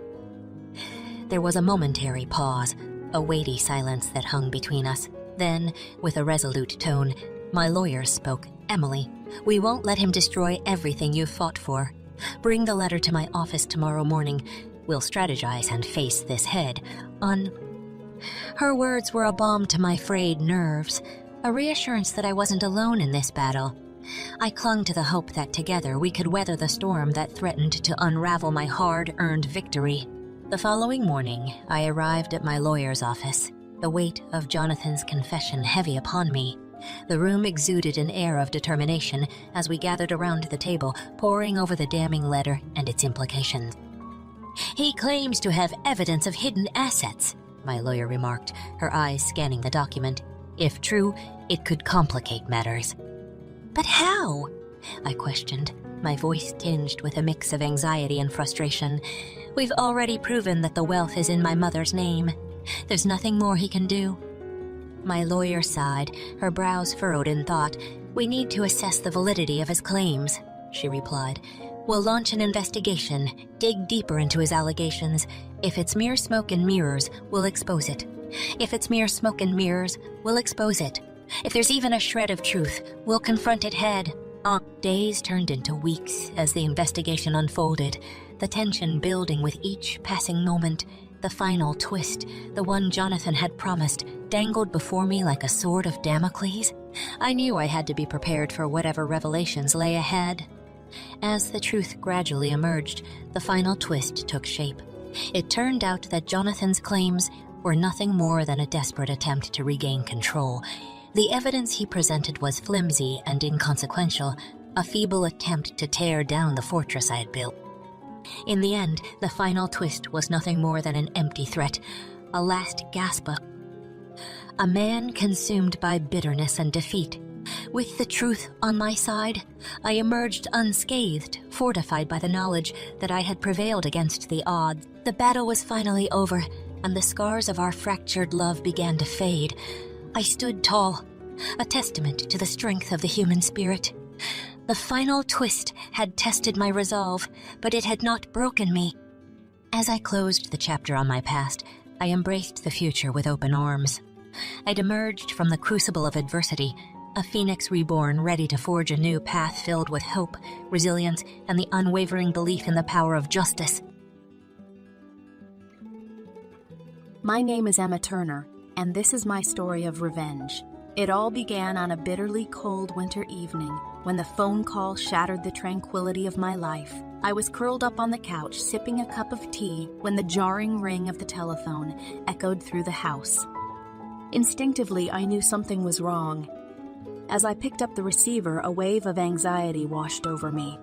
There was a momentary pause, a weighty silence that hung between us. Then, with a resolute tone, my lawyer spoke. "Emily, we won't let him destroy everything you've fought for. Bring the letter to my office tomorrow morning. We'll strategize and face this head on." Her words were a balm to my frayed nerves, a reassurance that I wasn't alone in this battle. I clung to the hope that together we could weather the storm that threatened to unravel my hard-earned victory. The following morning, I arrived at my lawyer's office, the weight of Jonathan's confession heavy upon me. The room exuded an air of determination as we gathered around the table, poring over the damning letter and its implications. "He claims to have evidence of hidden assets," my lawyer remarked, her eyes scanning the document. "If true, it could complicate matters." "But how?" I questioned, my voice tinged with a mix of anxiety and frustration. "We've already proven that the wealth is in my mother's name. There's nothing more he can do." My lawyer sighed, her brows furrowed in thought. "We need to assess the validity of his claims," she replied. "We'll launch an investigation, dig deeper into his allegations. If it's mere smoke and mirrors, we'll expose it. If it's mere smoke and mirrors, we'll expose it. If there's even a shred of truth, we'll confront it head on." Days turned into weeks as the investigation unfolded, the tension building with each passing moment. The final twist, the one Jonathan had promised, dangled before me like a sword of Damocles. I knew I had to be prepared for whatever revelations lay ahead. As the truth gradually emerged, the final twist took shape. It turned out that Jonathan's claims were nothing more than a desperate attempt to regain control. The evidence he presented was flimsy and inconsequential, a feeble attempt to tear down the fortress I had built. In the end, the final twist was nothing more than an empty threat, a last gasp. A man consumed by bitterness and defeat. With the truth on my side, I emerged unscathed, fortified by the knowledge that I had prevailed against the odds. The battle was finally over, and the scars of our fractured love began to fade. I stood tall, a testament to the strength of the human spirit. The final twist had tested my resolve, but it had not broken me. As I closed the chapter on my past, I embraced the future with open arms. I'd emerged from the crucible of adversity, a phoenix reborn, ready to forge a new path filled with hope, resilience, and the unwavering belief in the power of justice. My name is Emma Turner, and this is my story of revenge. It all began on a bitterly cold winter evening when the phone call shattered the tranquility of my life. I was curled up on the couch sipping a cup of tea when the jarring ring of the telephone echoed through the house. Instinctively, I knew something was wrong. As I picked up the receiver, a wave of anxiety washed over me.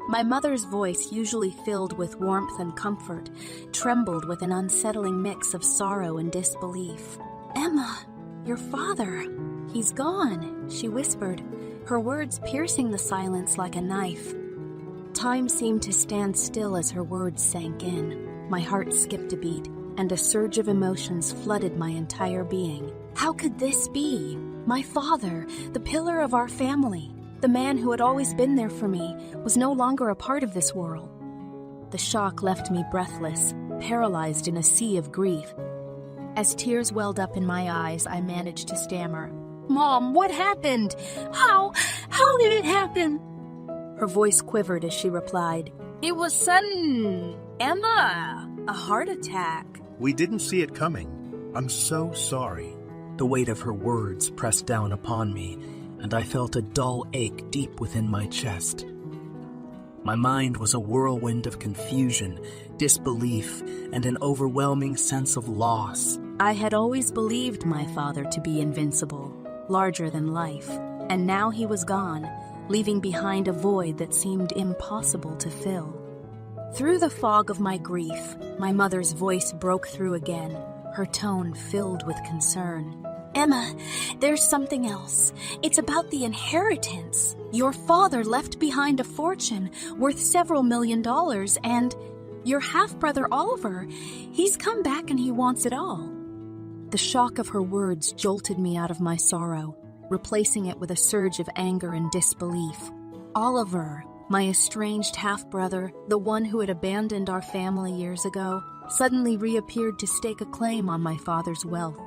My mother's voice, usually filled with warmth and comfort, trembled with an unsettling mix of sorrow and disbelief. "Emma, your father, he's gone," she whispered, her words piercing the silence like a knife. Time seemed to stand still as her words sank in. My heart skipped a beat, and a surge of emotions flooded my entire being. How could this be? My father, the pillar of our family, the man who had always been there for me, was no longer a part of this world. The shock left me breathless, paralyzed in a sea of grief. As tears welled up in my eyes, I managed to stammer, "Mom, what happened? How did it happen?" Her voice quivered as she replied, "It was sudden, Emma, a heart attack." We didn't see it coming. I'm so sorry. The weight of her words pressed down upon me, and I felt a dull ache deep within my chest. My mind was a whirlwind of confusion, disbelief, and an overwhelming sense of loss. I had always believed my father to be invincible, larger than life, and now he was gone, leaving behind a void that seemed impossible to fill. Through the fog of my grief, my mother's voice broke through again, her tone filled with concern. "Emma, there's something else. It's about the inheritance. Your father left behind a fortune worth several $1,000,000, and your half-brother Oliver, he's come back and he wants it all." The shock of her words jolted me out of my sorrow, replacing it with a surge of anger and disbelief. Oliver, my estranged half-brother, the one who had abandoned our family years ago, suddenly reappeared to stake a claim on my father's wealth.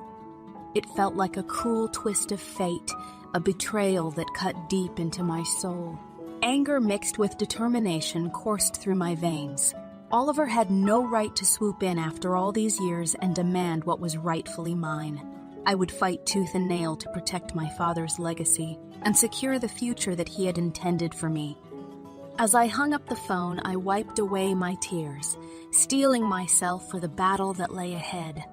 It felt like a cruel twist of fate, a betrayal that cut deep into my soul. Anger mixed with determination coursed through my veins. Oliver had no right to swoop in after all these years and demand what was rightfully mine. I would fight tooth and nail to protect my father's legacy and secure the future that he had intended for me. As I hung up the phone, I wiped away my tears, steeling myself for the battle that lay ahead.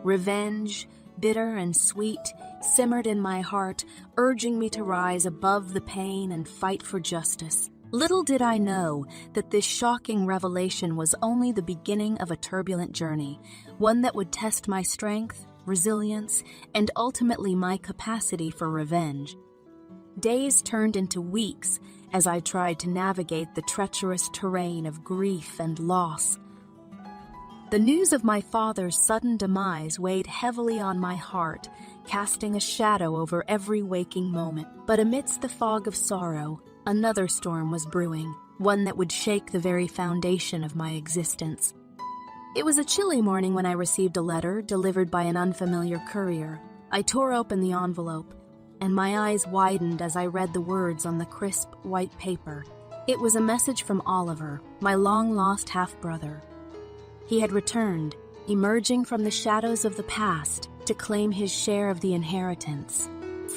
Revenge, bitter and sweet, simmered in my heart, urging me to rise above the pain and fight for justice. Little did I know that this shocking revelation was only the beginning of a turbulent journey, one that would test my strength, resilience, and ultimately my capacity for revenge. Days turned into weeks as I tried to navigate the treacherous terrain of grief and loss. The news of my father's sudden demise weighed heavily on my heart, casting a shadow over every waking moment. But amidst the fog of sorrow, another storm was brewing, one that would shake the very foundation of my existence. It was a chilly morning when I received a letter delivered by an unfamiliar courier. I tore open the envelope, and my eyes widened as I read the words on the crisp, white paper. It was a message from Oliver, my long-lost half-brother. He had returned, emerging from the shadows of the past to claim his share of the inheritance.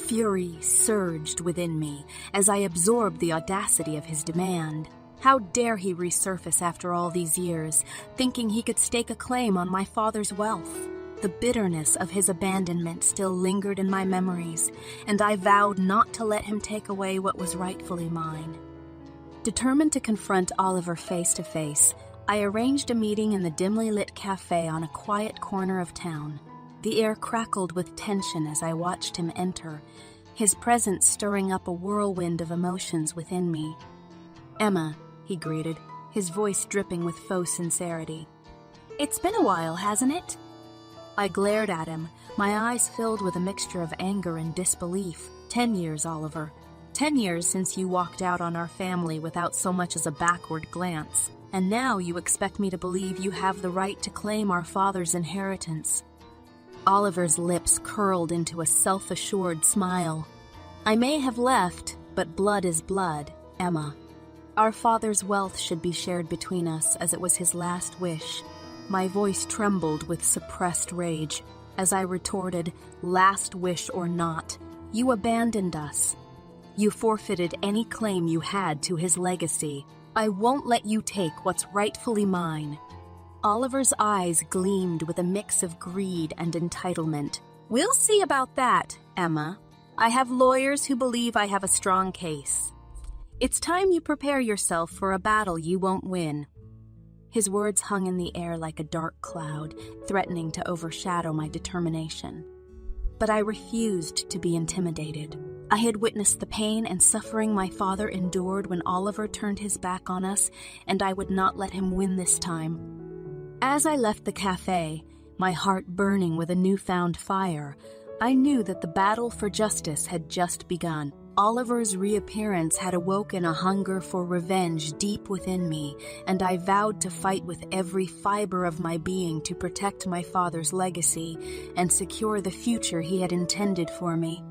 Fury surged within me as I absorbed the audacity of his demand. How dare he resurface after all these years, thinking he could stake a claim on my father's wealth? The bitterness of his abandonment still lingered in my memories, and I vowed not to let him take away what was rightfully mine. Determined to confront Oliver face to face, I arranged a meeting in the dimly lit cafe on a quiet corner of town. The air crackled with tension as I watched him enter, his presence stirring up a whirlwind of emotions within me. "Emma," he greeted, his voice dripping with faux sincerity. "It's been a while, hasn't it?" I glared at him, my eyes filled with a mixture of anger and disbelief. 10 years, Oliver. 10 years since you walked out on our family without so much as a backward glance. And now you expect me to believe you have the right to claim our father's inheritance. Oliver's lips curled into a self-assured smile. "I may have left, but blood is blood, Emma. Our father's wealth should be shared between us as it was his last wish." My voice trembled with suppressed rage as I retorted, "Last wish or not, you abandoned us. You forfeited any claim you had to his legacy. I won't let you take what's rightfully mine." Oliver's eyes gleamed with a mix of greed and entitlement. "We'll see about that, Emma. I have lawyers who believe I have a strong case. It's time you prepare yourself for a battle you won't win." His words hung in the air like a dark cloud, threatening to overshadow my determination. But I refused to be intimidated. I had witnessed the pain and suffering my father endured when Oliver turned his back on us, and I would not let him win this time. As I left the cafe, my heart burning with a newfound fire, I knew that the battle for justice had just begun. Oliver's reappearance had awoken a hunger for revenge deep within me, and I vowed to fight with every fiber of my being to protect my father's legacy and secure the future he had intended for me.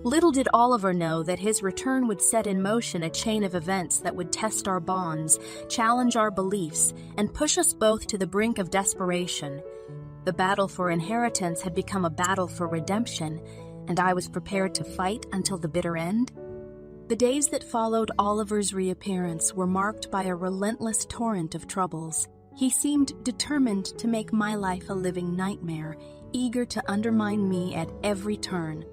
Little did Oliver know that his return would set in motion a chain of events that would test our bonds, challenge our beliefs, and push us both to the brink of desperation. The battle for inheritance had become a battle for redemption, and I was prepared to fight until the bitter end. The days that followed Oliver's reappearance were marked by a relentless torrent of troubles. He seemed determined to make my life a living nightmare, eager to undermine me at every turn.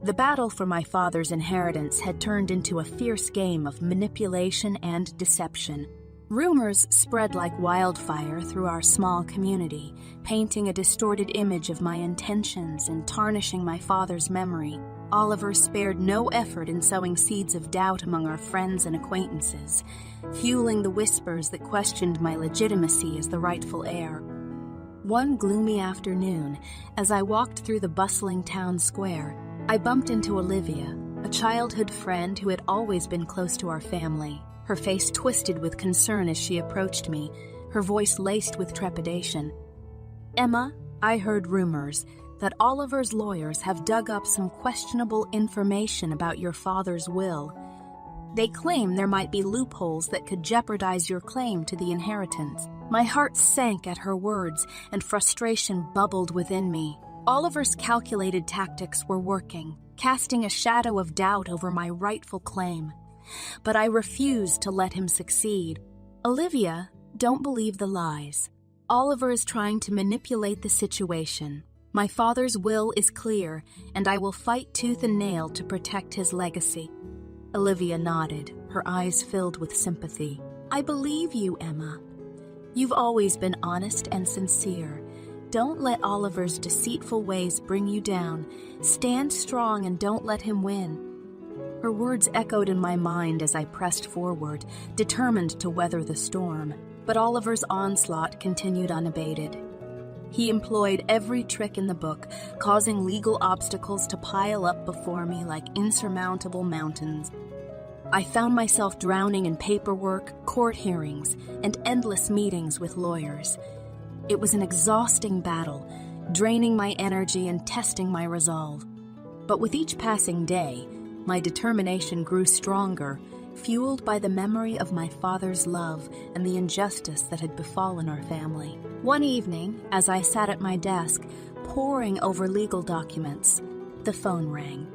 The battle for my father's inheritance had turned into a fierce game of manipulation and deception. Rumors spread like wildfire through our small community, painting a distorted image of my intentions and tarnishing my father's memory. Oliver spared no effort in sowing seeds of doubt among our friends and acquaintances, fueling the whispers that questioned my legitimacy as the rightful heir. One gloomy afternoon, as I walked through the bustling town square, I bumped into Olivia, a childhood friend who had always been close to our family. Her face twisted with concern as she approached me, her voice laced with trepidation. "Emma, I heard rumors that Oliver's lawyers have dug up some questionable information about your father's will. They claim there might be loopholes that could jeopardize your claim to the inheritance." My heart sank at her words, and frustration bubbled within me. Oliver's calculated tactics were working, casting a shadow of doubt over my rightful claim. But I refused to let him succeed. "Olivia, don't believe the lies. Oliver is trying to manipulate the situation. My father's will is clear, and I will fight tooth and nail to protect his legacy." Olivia nodded, her eyes filled with sympathy. "I believe you, Emma. You've always been honest and sincere. Don't let Oliver's deceitful ways bring you down. Stand strong and don't let him win." Her words echoed in my mind as I pressed forward, determined to weather the storm. But Oliver's onslaught continued unabated. He employed every trick in the book, causing legal obstacles to pile up before me like insurmountable mountains. I found myself drowning in paperwork, court hearings, and endless meetings with lawyers. It was an exhausting battle, draining my energy and testing my resolve. But with each passing day, my determination grew stronger, fueled by the memory of my father's love and the injustice that had befallen our family. One evening, as I sat at my desk, poring over legal documents, the phone rang.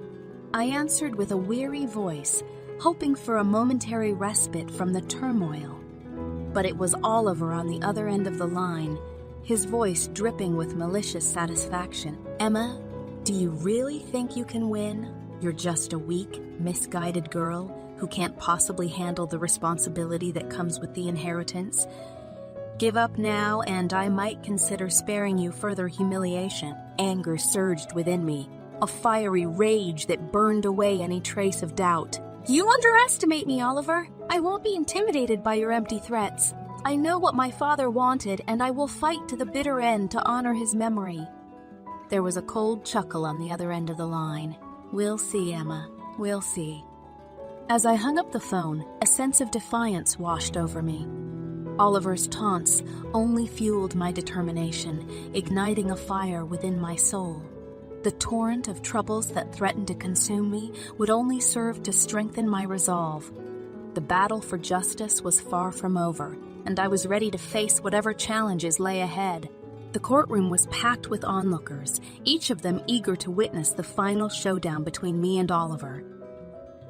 I answered with a weary voice, hoping for a momentary respite from the turmoil. But it was Oliver on the other end of the line, his voice dripping with malicious satisfaction. "Emma, do you really think you can win? You're just a weak, misguided girl who can't possibly handle the responsibility that comes with the inheritance. Give up now, and I might consider sparing you further humiliation." Anger surged within me, a fiery rage that burned away any trace of doubt. "You underestimate me, Oliver. I won't be intimidated by your empty threats. I know what my father wanted, and I will fight to the bitter end to honor his memory." There was a cold chuckle on the other end of the line. "We'll see, Emma. We'll see." As I hung up the phone, a sense of defiance washed over me. Oliver's taunts only fueled my determination, igniting a fire within my soul. The torrent of troubles that threatened to consume me would only serve to strengthen my resolve. The battle for justice was far from over, and I was ready to face whatever challenges lay ahead. The courtroom was packed with onlookers, each of them eager to witness the final showdown between me and Oliver.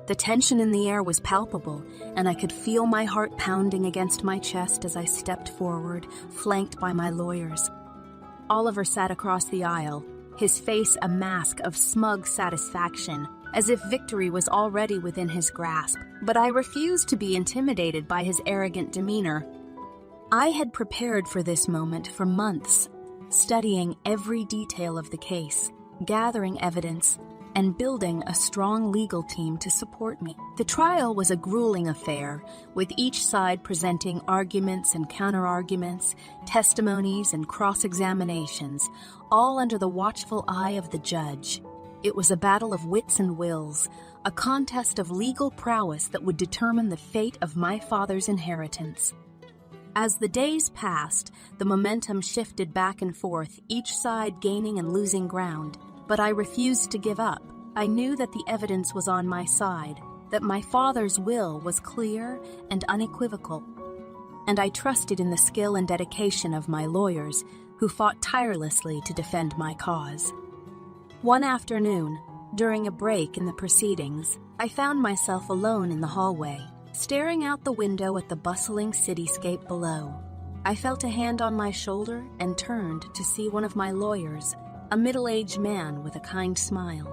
The tension in the air was palpable, and I could feel my heart pounding against my chest as I stepped forward, flanked by my lawyers. Oliver sat across the aisle, his face a mask of smug satisfaction, as if victory was already within his grasp. But I refused to be intimidated by his arrogant demeanor. I had prepared for this moment for months, studying every detail of the case, gathering evidence, and building a strong legal team to support me. The trial was a grueling affair, with each side presenting arguments and counter-arguments, testimonies and cross-examinations, all under the watchful eye of the judge. It was a battle of wits and wills, a contest of legal prowess that would determine the fate of my father's inheritance. As the days passed, the momentum shifted back and forth, each side gaining and losing ground. But I refused to give up. I knew that the evidence was on my side, that my father's will was clear and unequivocal. And I trusted in the skill and dedication of my lawyers, who fought tirelessly to defend my cause. One afternoon, during a break in the proceedings, I found myself alone in the hallway, staring out the window at the bustling cityscape below. I felt a hand on my shoulder and turned to see one of my lawyers, a middle-aged man with a kind smile.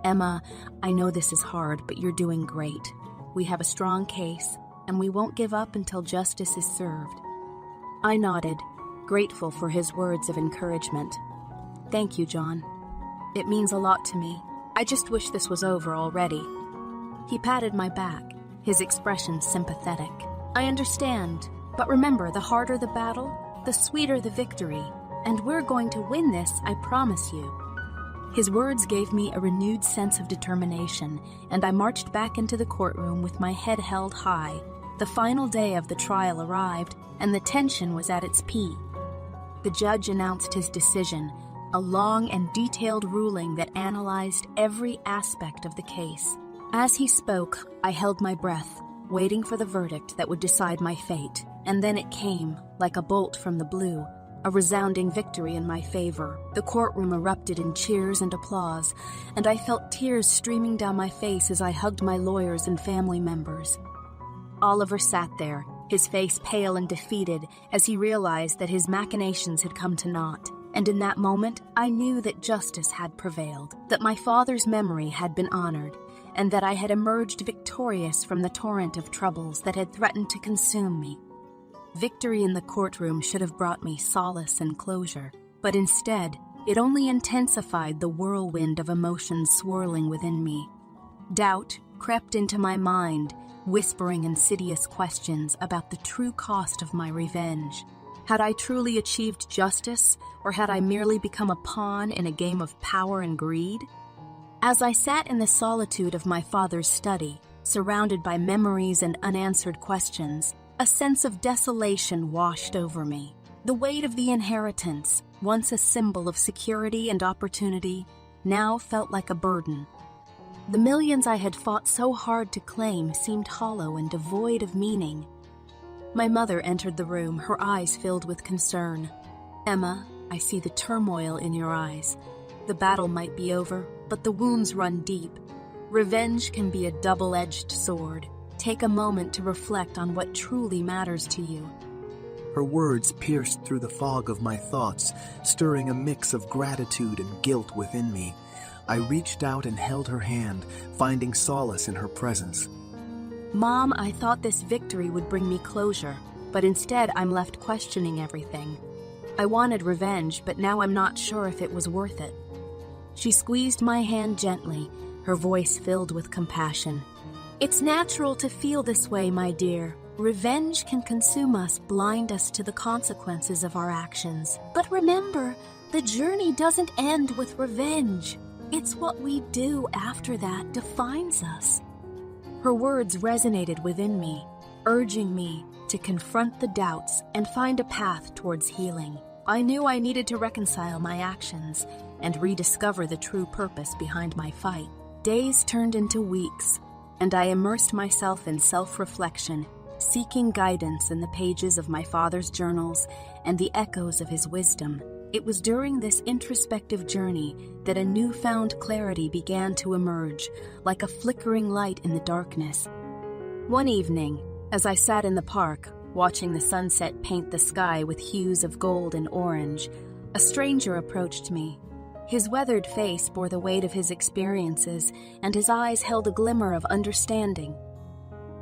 "Emma, I know this is hard, but you're doing great. We have a strong case, and we won't give up until justice is served." I nodded, grateful for his words of encouragement. "Thank you, John. It means a lot to me. I just wish this was over already." He patted my back, his expression sympathetic. "I understand, but remember, the harder the battle, the sweeter the victory. And we're going to win this, I promise you." His words gave me a renewed sense of determination, and I marched back into the courtroom with my head held high. The final day of the trial arrived, and the tension was at its peak. The judge announced his decision, a long and detailed ruling that analyzed every aspect of the case. As he spoke, I held my breath, waiting for the verdict that would decide my fate. And then it came, like a bolt from the blue, a resounding victory in my favor. The courtroom erupted in cheers and applause, and I felt tears streaming down my face as I hugged my lawyers and family members. Oliver sat there, his face pale and defeated, as he realized that his machinations had come to naught. And in that moment, I knew that justice had prevailed, that my father's memory had been honored, and that I had emerged victorious from the torrent of troubles that had threatened to consume me. Victory in the courtroom should have brought me solace and closure, but instead, it only intensified the whirlwind of emotions swirling within me. Doubt crept into my mind, whispering insidious questions about the true cost of my revenge. Had I truly achieved justice, or had I merely become a pawn in a game of power and greed? As I sat in the solitude of my father's study, surrounded by memories and unanswered questions, a sense of desolation washed over me. The weight of the inheritance, once a symbol of security and opportunity, now felt like a burden. The millions I had fought so hard to claim seemed hollow and devoid of meaning. My mother entered the room, her eyes filled with concern. "Emma, I see the turmoil in your eyes. The battle might be over, but the wounds run deep. Revenge can be a double-edged sword. Take a moment to reflect on what truly matters to you." Her words pierced through the fog of my thoughts, stirring a mix of gratitude and guilt within me. I reached out and held her hand, finding solace in her presence. "Mom, I thought this victory would bring me closure, but instead I'm left questioning everything. I wanted revenge, but now I'm not sure if it was worth it." She squeezed my hand gently, her voice filled with compassion. "It's natural to feel this way, my dear. Revenge can consume us, blind us to the consequences of our actions. But remember, the journey doesn't end with revenge. It's what we do after that defines us." Her words resonated within me, urging me to confront the doubts and find a path towards healing. I knew I needed to reconcile my actions and rediscover the true purpose behind my fight. Days turned into weeks, and I immersed myself in self-reflection, seeking guidance in the pages of my father's journals and the echoes of his wisdom. It was during this introspective journey that a newfound clarity began to emerge, like a flickering light in the darkness. One evening, as I sat in the park, watching the sunset paint the sky with hues of gold and orange, a stranger approached me. His weathered face bore the weight of his experiences, and his eyes held a glimmer of understanding.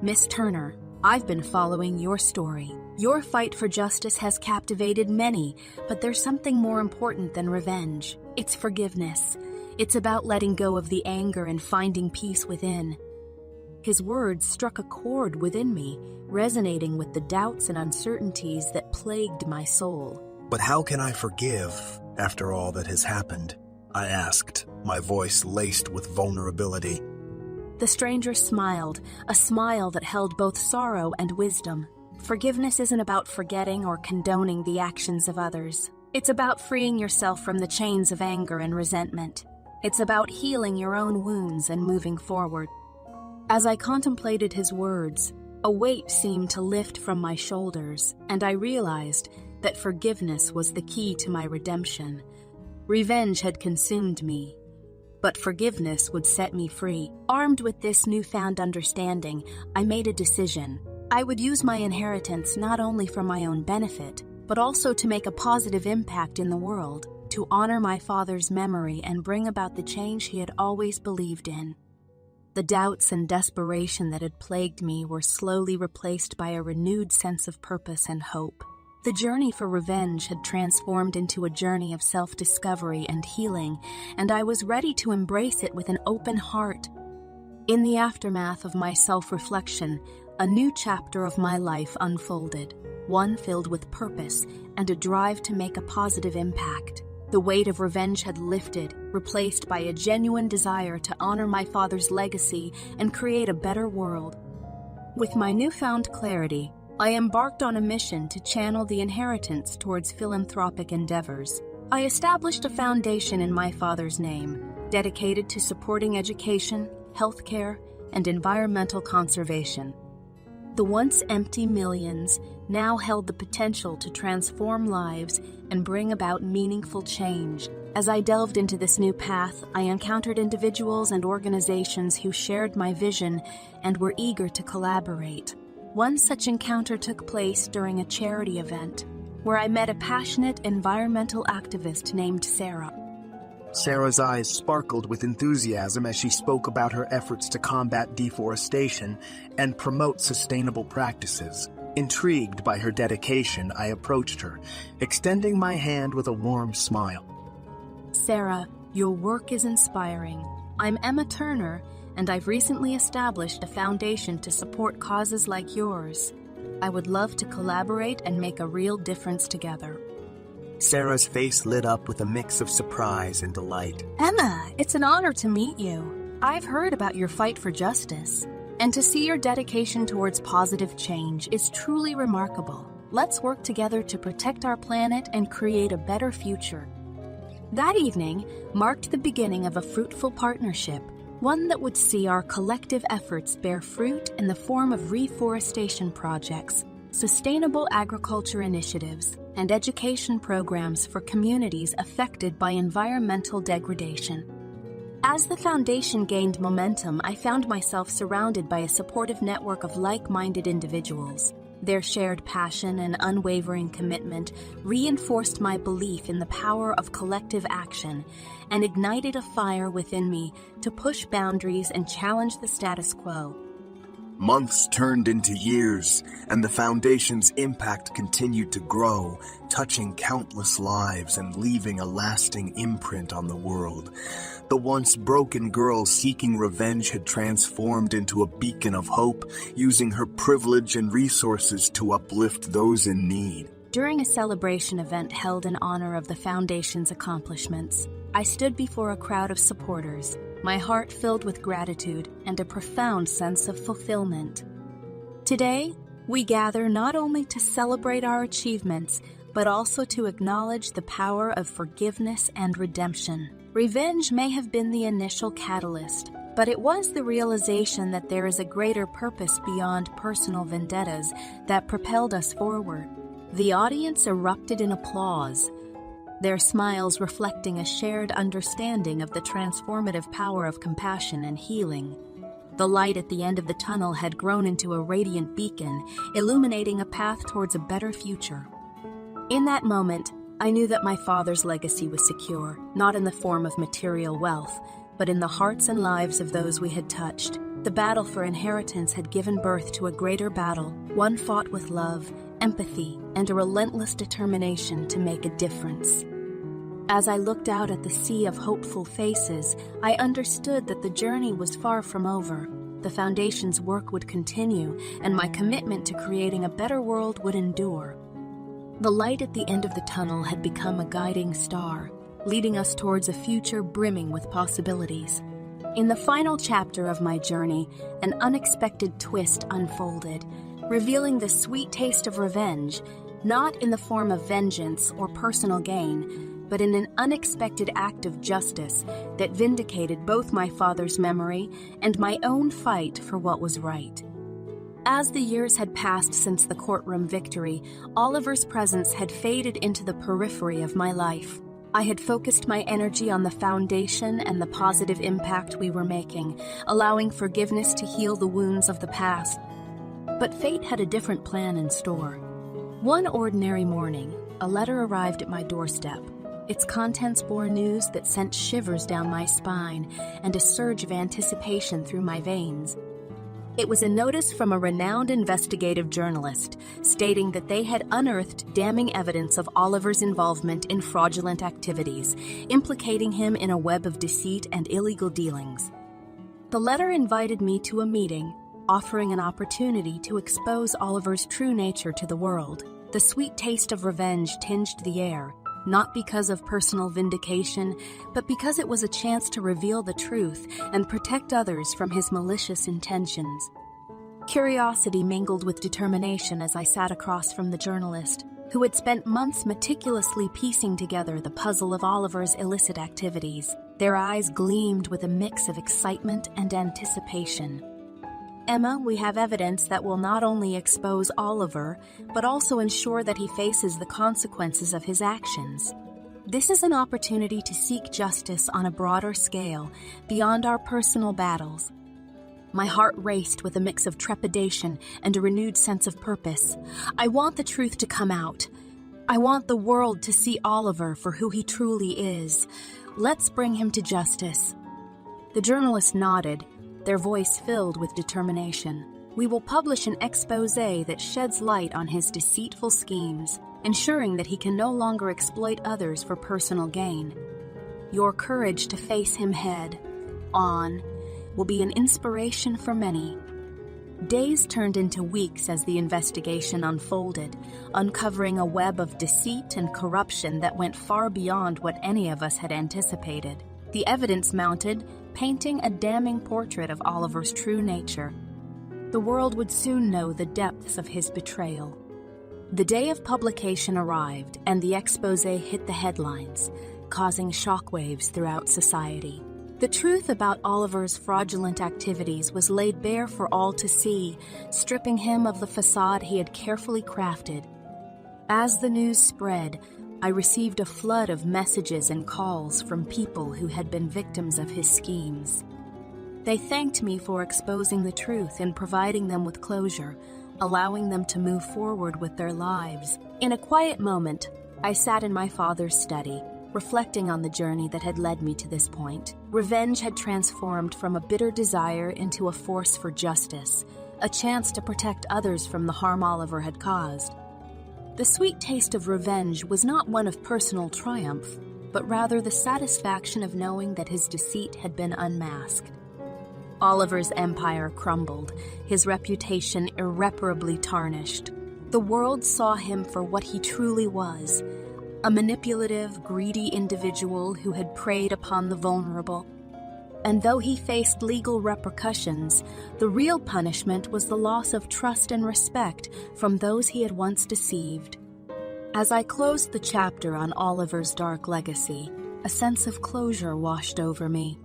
"Miss Turner, I've been following your story. Your fight for justice has captivated many, but there's something more important than revenge. It's forgiveness. It's about letting go of the anger and finding peace within." His words struck a chord within me, resonating with the doubts and uncertainties that plagued my soul. "But how can I forgive after all that has happened?" I asked, my voice laced with vulnerability. The stranger smiled, a smile that held both sorrow and wisdom. "Forgiveness isn't about forgetting or condoning the actions of others. It's about freeing yourself from the chains of anger and resentment. It's about healing your own wounds and moving forward." As I contemplated his words, a weight seemed to lift from my shoulders, and I realized that forgiveness was the key to my redemption. Revenge had consumed me, but forgiveness would set me free. Armed with this newfound understanding, I made a decision. I would use my inheritance not only for my own benefit, but also to make a positive impact in the world, to honor my father's memory and bring about the change he had always believed in. The doubts and desperation that had plagued me were slowly replaced by a renewed sense of purpose and hope. The journey for revenge had transformed into a journey of self-discovery and healing, and I was ready to embrace it with an open heart. In the aftermath of my self-reflection, a new chapter of my life unfolded, one filled with purpose and a drive to make a positive impact. The weight of revenge had lifted, replaced by a genuine desire to honor my father's legacy and create a better world. With my newfound clarity, I embarked on a mission to channel the inheritance towards philanthropic endeavors. I established a foundation in my father's name, dedicated to supporting education, healthcare, and environmental conservation. The once empty millions now held the potential to transform lives and bring about meaningful change. As I delved into this new path, I encountered individuals and organizations who shared my vision and were eager to collaborate. One such encounter took place during a charity event. where I met a passionate environmental activist named Sarah. Sarah's eyes sparkled with enthusiasm as she spoke about her efforts to combat deforestation and promote sustainable practices. Intrigued by her dedication, I approached her, extending my hand with a warm smile. Sarah, your work is inspiring. I'm Emma Turner, and I've recently established a foundation to support causes like yours. I would love to collaborate and make a real difference together. Sarah's face lit up with a mix of surprise and delight. Emma, it's an honor to meet you. I've heard about your fight for justice, and to see your dedication towards positive change is truly remarkable. Let's work together to protect our planet and create a better future. That evening marked the beginning of a fruitful partnership, one that would see our collective efforts bear fruit in the form of reforestation projects, sustainable agriculture initiatives, and education programs for communities affected by environmental degradation. As the foundation gained momentum, I found myself surrounded by a supportive network of like-minded individuals. Their shared passion and unwavering commitment reinforced my belief in the power of collective action and ignited a fire within me to push boundaries and challenge the status quo. Months turned into years, and the Foundation's impact continued to grow, touching countless lives and leaving a lasting imprint on the world. The once broken girl seeking revenge had transformed into a beacon of hope, using her privilege and resources to uplift those in need. During a celebration event held in honor of the Foundation's accomplishments, I stood before a crowd of supporters, my heart filled with gratitude and a profound sense of fulfillment. Today, we gather not only to celebrate our achievements, but also to acknowledge the power of forgiveness and redemption. Revenge may have been the initial catalyst, but it was the realization that there is a greater purpose beyond personal vendettas that propelled us forward. The audience erupted in applause, their smiles reflecting a shared understanding of the transformative power of compassion and healing. The light at the end of the tunnel had grown into a radiant beacon, illuminating a path towards a better future. In that moment, I knew that my father's legacy was secure, not in the form of material wealth, but in the hearts and lives of those we had touched. The battle for inheritance had given birth to a greater battle, one fought with love, empathy, and a relentless determination to make a difference. As I looked out at the sea of hopeful faces, I understood that the journey was far from over. The Foundation's work would continue, and my commitment to creating a better world would endure. The light at the end of the tunnel had become a guiding star, leading us towards a future brimming with possibilities. In the final chapter of my journey, an unexpected twist unfolded, revealing the sweet taste of revenge, not in the form of vengeance or personal gain, but in an unexpected act of justice that vindicated both my father's memory and my own fight for what was right. As the years had passed since the courtroom victory, Oliver's presence had faded into the periphery of my life. I had focused my energy on the Foundation and the positive impact we were making, allowing forgiveness to heal the wounds of the past. But fate had a different plan in store. One ordinary morning, a letter arrived at my doorstep. Its contents bore news that sent shivers down my spine and a surge of anticipation through my veins. It was a notice from a renowned investigative journalist stating that they had unearthed damning evidence of Oliver's involvement in fraudulent activities, implicating him in a web of deceit and illegal dealings. The letter invited me to a meeting, offering an opportunity to expose Oliver's true nature to the world. The sweet taste of revenge tinged the air, not because of personal vindication, but because it was a chance to reveal the truth and protect others from his malicious intentions. Curiosity mingled with determination as I sat across from the journalist, who had spent months meticulously piecing together the puzzle of Oliver's illicit activities. Their eyes gleamed with a mix of excitement and anticipation. Emma, we have evidence that will not only expose Oliver, but also ensure that he faces the consequences of his actions. This is an opportunity to seek justice on a broader scale, beyond our personal battles. My heart raced with a mix of trepidation and a renewed sense of purpose. I want the truth to come out. I want the world to see Oliver for who he truly is. Let's bring him to justice." The journalist nodded, their voice filled with determination. "We will publish an exposé that sheds light on his deceitful schemes, ensuring that he can no longer exploit others for personal gain. Your courage to face him head-on will be an inspiration for many." Days turned into weeks as the investigation unfolded, uncovering a web of deceit and corruption that went far beyond what any of us had anticipated. The evidence mounted, painting a damning portrait of Oliver's true nature. The world would soon know the depths of his betrayal. The day of publication arrived, and the exposé hit the headlines, causing shockwaves throughout society. The truth about Oliver's fraudulent activities was laid bare for all to see, stripping him of the facade he had carefully crafted. As the news spread, I received a flood of messages and calls from people who had been victims of his schemes. They thanked me for exposing the truth and providing them with closure, allowing them to move forward with their lives. In a quiet moment, I sat in my father's study, reflecting on the journey that had led me to this point. Revenge had transformed from a bitter desire into a force for justice, a chance to protect others from the harm Oliver had caused. The sweet taste of revenge was not one of personal triumph, but rather the satisfaction of knowing that his deceit had been unmasked. Oliver's empire crumbled, his reputation irreparably tarnished. The world saw him for what he truly was, a manipulative, greedy individual who had preyed upon the vulnerable. And though he faced legal repercussions, the real punishment was the loss of trust and respect from those he had once deceived. As I closed the chapter on Oliver's dark legacy, a sense of closure washed over me.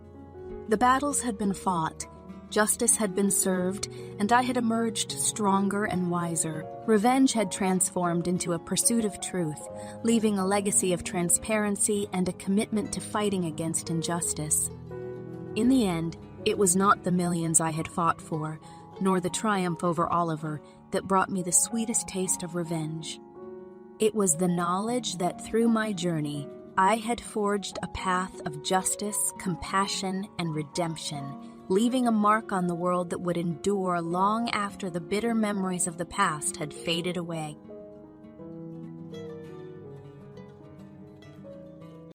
The battles had been fought, justice had been served, and I had emerged stronger and wiser. Revenge had transformed into a pursuit of truth, leaving a legacy of transparency and a commitment to fighting against injustice. In the end, it was not the millions I had fought for, nor the triumph over Oliver, that brought me the sweetest taste of revenge. It was the knowledge that through my journey, I had forged a path of justice, compassion, and redemption, leaving a mark on the world that would endure long after the bitter memories of the past had faded away.